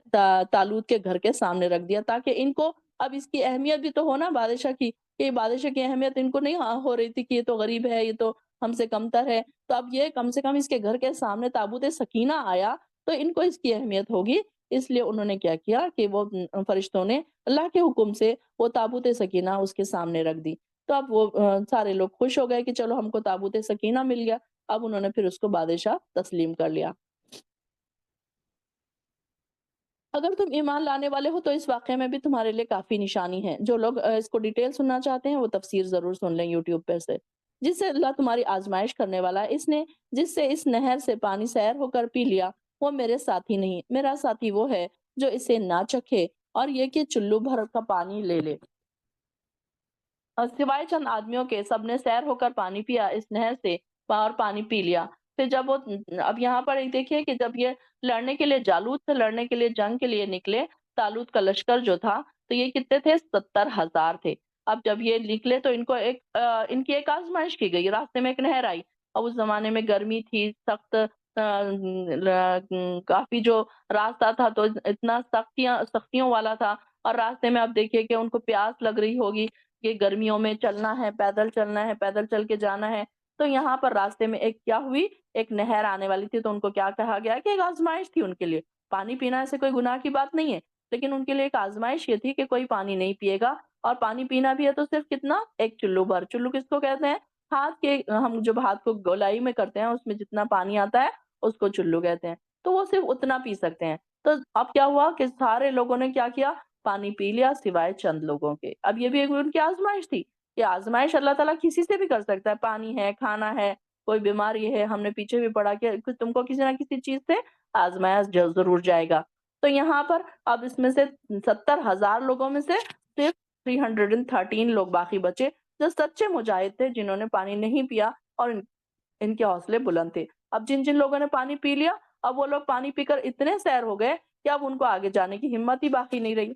طالوت کے گھر کے سامنے رکھ دیا، تاکہ ان کو اب اس کی اہمیت بھی تو ہونا بادشاہ کی، کہ بادشاہ کی اہمیت ان کو نہیں ہو رہی تھی کہ یہ تو غریب ہے، یہ تو ہم سے کمتر ہے، تو اب یہ کم سے کم اس کے گھر کے سامنے تابوت سکینہ آیا تو ان کو اس کی اہمیت ہوگی، اس لیے انہوں نے کیا کیا کہ وہ فرشتوں نے اللہ کے حکم سے وہ تابوت سکینہ اس کے سامنے رکھ دی۔ تو اب وہ سارے لوگ خوش ہو گئے کہ چلو ہم کو تابوت سکینہ مل گیا، اب انہوں نے پھر اس کو بادشاہ تسلیم کر لیا۔ اگر تم ایمان لانے والے ہو تو اس واقعے میں بھی تمہارے لیے کافی نشانی ہے۔ جو لوگ اس کو ڈیٹیل سننا چاہتے ہیں وہ تفسیر ضرور سن لیں یوٹیوب پر سے۔ جس سے اللہ تمہاری آزمائش کرنے والا ہے، اس نے جس سے اس نہر سے پانی سیر ہو کر پی لیا، وہ میرے ساتھی نہیں، میرا ساتھی وہ ہے جو اسے نہ چکھے اور یہ کہ چلو بھر کا پانی لے لے۔ اور سوائے چند آدمیوں کے سب نے سیر ہو کر پانی پیا اس نہر سے، اور پانی پی لیا۔ پھر جب وہ، اب یہاں پر ایک دیکھیے کہ جب یہ لڑنے کے لیے، جالوت سے لڑنے کے لیے، جنگ کے لیے نکلے، طالوت کا لشکر جو تھا، تو یہ کتنے تھے، 70,000 تھے۔ اب جب یہ نکلے تو ان کو ان کی ایک آزمائش کی گئی، راستے میں ایک نہر آئی، اب اس زمانے میں گرمی تھی سخت، کافی جو راستہ تھا تو اتنا سختیوں والا تھا، اور راستے میں اب دیکھیے کہ ان کو پیاس لگ رہی ہوگی، کہ گرمیوں میں چلنا ہے، پیدل چلنا ہے، پیدل چل کے جانا ہے، تو یہاں پر راستے میں ایک کیا ہوئی، ایک نہر آنے والی تھی، تو ان کو کیا کہا گیا کہ ایک آزمائش تھی ان کے لیے۔ پانی پینا ایسے کوئی گناہ کی بات نہیں ہے، لیکن ان کے لیے ایک آزمائش یہ تھی کہ کوئی پانی نہیں پیے گا، اور پانی پینا بھی ہے تو صرف کتنا، ایک چلو بھر۔ چلو کس کو کہتے ہیں، ہاتھ کے، ہم جب ہاتھ کو گولائی میں کرتے ہیں اس میں جتنا پانی آتا ہے اس کو چلو کہتے ہیں، تو وہ صرف اتنا پی سکتے ہیں۔ تو اب کیا ہوا کہ سارے لوگوں نے کیا کیا، پانی پی لیا سوائے چند لوگوں کے۔ اب یہ بھی ایک ان کی آزمائش تھی، یہ آزمائش اللہ تعالیٰ کسی سے بھی کر سکتا ہے، پانی ہے، کھانا ہے، کوئی بیماری ہے، ہم نے پیچھے بھی پڑھا کہ تم کو کسی نہ کسی چیز سے آزمایا ضرور جائے گا۔ تو یہاں پر اب اس میں سے 70,000 لوگوں میں سے صرف 313 لوگ باقی بچے جو سچے مجاہد تھے، جنہوں نے پانی نہیں پیا، اور ان کے حوصلے بلند تھے۔ اب جن جن لوگوں نے پانی پی لیا، اب وہ لوگ پانی پی کر اتنے سیر ہو گئے کہ اب ان کو آگے جانے کی ہمت ہی باقی نہیں رہی۔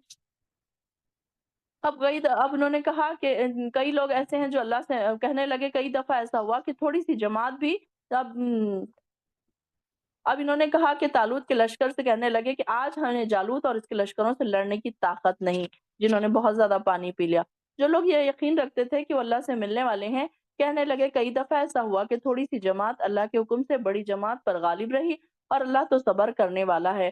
اب انہوں نے کہا کہ کئی لوگ ایسے ہیں جو اللہ سے کہنے لگے، کئی دفعہ ایسا ہوا کہ تھوڑی سی جماعت بھی اب اب انہوں نے کہا کہ طالوت کے لشکر سے کہنے لگے کہ آج ہمیں جالوت اور اس کے لشکروں سے لڑنے کی طاقت نہیں، جنہوں نے بہت زیادہ پانی پی لیا۔ جو لوگ یہ یقین رکھتے تھے کہ وہ اللہ سے ملنے والے ہیں، کہنے لگے کئی دفعہ ایسا ہوا کہ تھوڑی سی جماعت اللہ کے حکم سے بڑی جماعت پر غالب رہی، اور اللہ تو صبر کرنے والا ہے،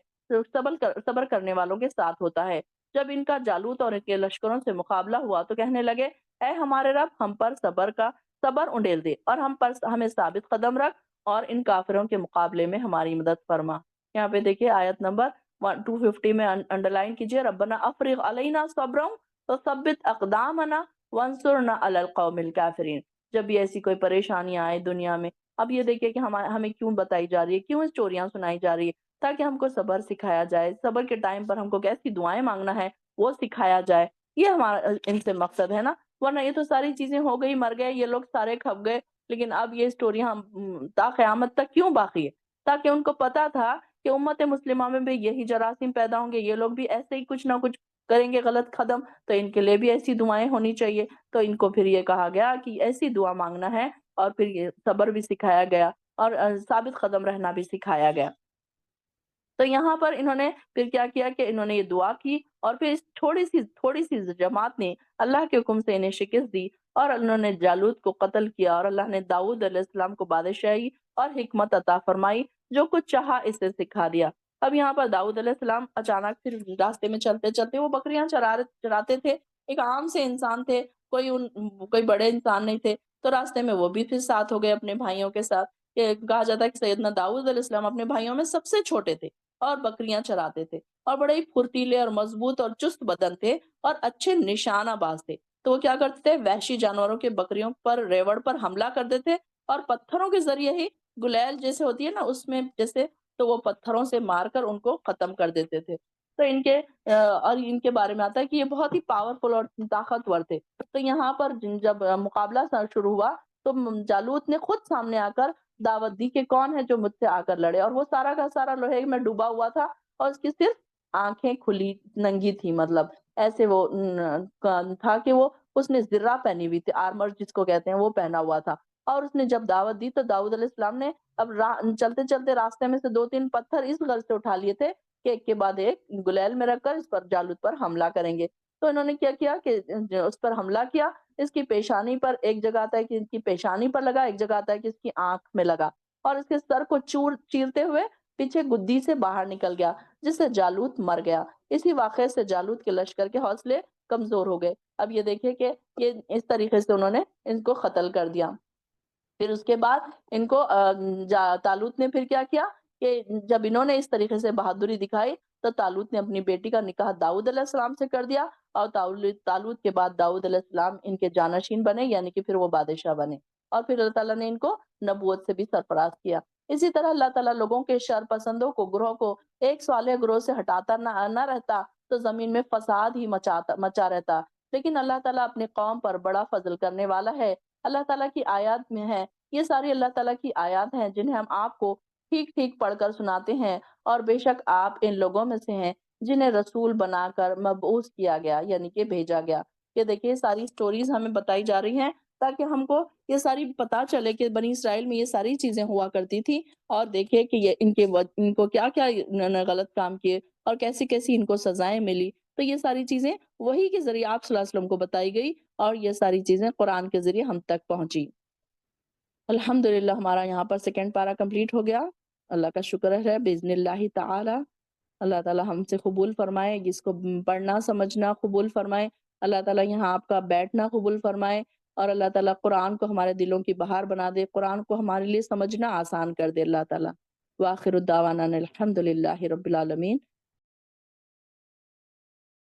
صبر کرنے والوں کے ساتھ ہوتا ہے۔ جب ان کا جالوت اور ان کے لشکروں سے مقابلہ ہوا تو کہنے لگے، اے ہمارے رب، ہم پر صبر انڈیل دے، اور ہمیں ثابت قدم رکھ، اور ان کافروں کے مقابلے میں ہماری مدد فرما۔ یہاں پہ دیکھیے آیت نمبر 250 میں انڈرلائن کیجئے، ربنا افرغ علینا صبرا وثبت اقدامنا وانصرنا علی القوم الکافرین۔ جب بھی ایسی کوئی پریشانی آئے دنیا میں، اب یہ دیکھیے کہ ہمیں کیوں بتائی جا رہی ہے، کیوں اسٹوریاں سنائی جا رہی ہے، تاکہ ہم کو صبر سکھایا جائے، صبر کے ٹائم پر ہم کو کیسی دعائیں مانگنا ہے وہ سکھایا جائے۔ یہ ہمارا ان سے مقصد ہے نا، ورنہ یہ تو ساری چیزیں ہو گئی، مر گئے یہ لوگ سارے، کھپ گئے، لیکن اب یہ اسٹوریاں ہم تا قیامت تک کیوں باقی ہے؟ تاکہ ان کو پتا تھا کہ امت مسلمہ میں بھی یہی جراثیم پیدا ہوں گے، یہ لوگ بھی ایسے ہی کچھ نہ کچھ کریں گے غلط قدم، تو ان کے لیے بھی ایسی دعائیں ہونی چاہیے۔ تو ان کو پھر یہ کہا گیا کہ ایسی دعا مانگنا ہے، اور پھر یہ صبر بھی سکھایا گیا، اور ثابت قدم رہنا بھی سکھایا گیا۔ تو یہاں پر انہوں نے پھر کیا کیا کہ انہوں نے یہ دعا کی، اور پھر اس تھوڑی سی جماعت نے اللہ کے حکم سے انہیں شکست دی، اور انہوں نے جالوت کو قتل کیا، اور اللہ نے داؤد علیہ السلام کو بادشاہی اور حکمت عطا فرمائی، جو کچھ چاہا اسے سکھا دیا۔ اب یہاں پر داؤد علیہ السلام اچانک پھر راستے میں چلتے چلتے وہ بکریاں چراتے تھے، ایک عام سے انسان تھے، کوئی بڑے انسان نہیں تھے، تو راستے میں وہ بھی پھر ساتھ ہو گئے اپنے بھائیوں کے ساتھ۔ کہ کہا جاتا ہے کہ سیدنا داؤد علیہ السلام اپنے بھائیوں میں سب سے چھوٹے تھے، اور بکریاں چراتے تھے، اور بڑے ہی پھرتیلے اور مضبوط اور چست بدن تھے، اور اچھے نشانہ باز تھے۔ تو وہ کیا کرتے تھے، وحشی جانوروں کے بکریوں پر، ریوڑ پر حملہ کر دیتے، اور پتھروں کے ذریعے ہی، گلیل جیسے ہوتی ہے نا اس میں جیسے، تو وہ پتھروں سے مار کر ان کو ختم کر دیتے تھے۔ تو اور ان کے بارے میں آتا ہے کہ یہ بہت ہی پاورفل اور طاقتور تھے۔ تو یہاں پر جب مقابلہ شروع ہوا، تو جالوت نے خود سامنے آ کر دعوت دی کہ کون ہے جو مجھ سے آ کر لڑے، اور وہ سارا کا سارا لوہے میں ڈوبا ہوا تھا، اور اس کی صرف آنکھیں کھلی ننگی تھی، مطلب ایسے وہ تھا کہ اس نے زرہ پہنی ہوئی تھی، آرمر جس کو کہتے ہیں وہ پہنا ہوا تھا۔ اور اس نے جب دعوت دی تو داؤد علیہ السلام نے اب چلتے چلتے راستے میں سے 2-3 پتھر اس غرض سے اٹھا لیے تھے کہ ایک کے بعد ایک گلیل میں رکھ کر اس پر، جالوت پر حملہ کریں گے۔ تو انہوں نے کیا کیا کہ اس پر حملہ کیا، اس کی پیشانی پر، ایک جگہ آتا ہے کہ اس کی پیشانی پر لگا، ایک جگہ آتا ہے کہ اس کی آنکھ میں لگا، اور اس کے سر کو چیرتے ہوئے پیچھے گدی سے باہر نکل گیا، جس سے جالوت مر گیا۔ اسی واقعے سے جالوت کے لشکر کے حوصلے کمزور ہو گئے۔ اب یہ دیکھیں کہ یہ اس طریقے سے انہوں نے ان کو قتل کر دیا۔ پھر اس کے بعد ان کو طالوت نے پھر کیا کیا کہ جب انہوں نے اس طریقے سے بہادری دکھائی، تو طالوت نے اپنی بیٹی کا نکاح داؤد علیہ السلام سے کر دیا، اور طالوت کے بعد داؤد علیہ السلام ان کے جانشین بنے، یعنی کہ پھر وہ بادشاہ بنے، اور پھر اللہ تعالیٰ نے ان کو نبوت سے بھی سرفراز کیا۔ اسی طرح اللہ تعالیٰ لوگوں کے شر پسندوں کو، گروہ کو ایک صالح گروہ سے ہٹاتا نہ رہتا تو زمین میں فساد ہی مچا رہتا، لیکن اللہ تعالیٰ اپنی قوم پر بڑا فضل کرنے والا ہے۔ اللہ تعالیٰ کی آیات میں ہے، یہ ساری اللہ تعالیٰ کی آیات ہیں جنہیں ہم آپ کو ٹھیک ٹھیک پڑھ کر سناتے ہیں، اور بے شک آپ ان لوگوں میں سے ہیں جنہیں رسول بنا کر مبعوث کیا گیا، یعنی کہ بھیجا گیا۔ یہ دیکھیے ساری سٹوریز ہمیں بتائی جا رہی ہیں تاکہ ہم کو یہ ساری پتا چلے کہ بنی اسرائیل میں یہ ساری چیزیں ہوا کرتی تھی، اور دیکھیں کہ یہ ان کو کیا کیا انہوں نے غلط کام کیے، اور کیسی کیسی ان کو سزائیں ملی۔ تو یہ ساری چیزیں وہی کے ذریعے آپ صلی اللہ علیہ وسلم کو بتائی گئی، اور یہ ساری چیزیں قرآن کے ذریعے ہم تک پہنچی۔ الحمدللہ ہمارا یہاں پر سیکنڈ پارا کمپلیٹ ہو گیا، اللہ کا شکر ہے باذن اللہ تعالی۔ اللہ تعالیٰ ہم سے قبول فرمائے، جس کو پڑھنا سمجھنا قبول فرمائے، اللہ تعالیٰ یہاں آپ کا بیٹھنا قبول فرمائے، اور اللہ تعالیٰ قرآن کو ہمارے دلوں کی بہار بنا دے، قرآن کو ہمارے لیے سمجھنا آسان کر دے اللہ تعالیٰ۔ وآخر الدعوانا الحمدللہ رب العالمین۔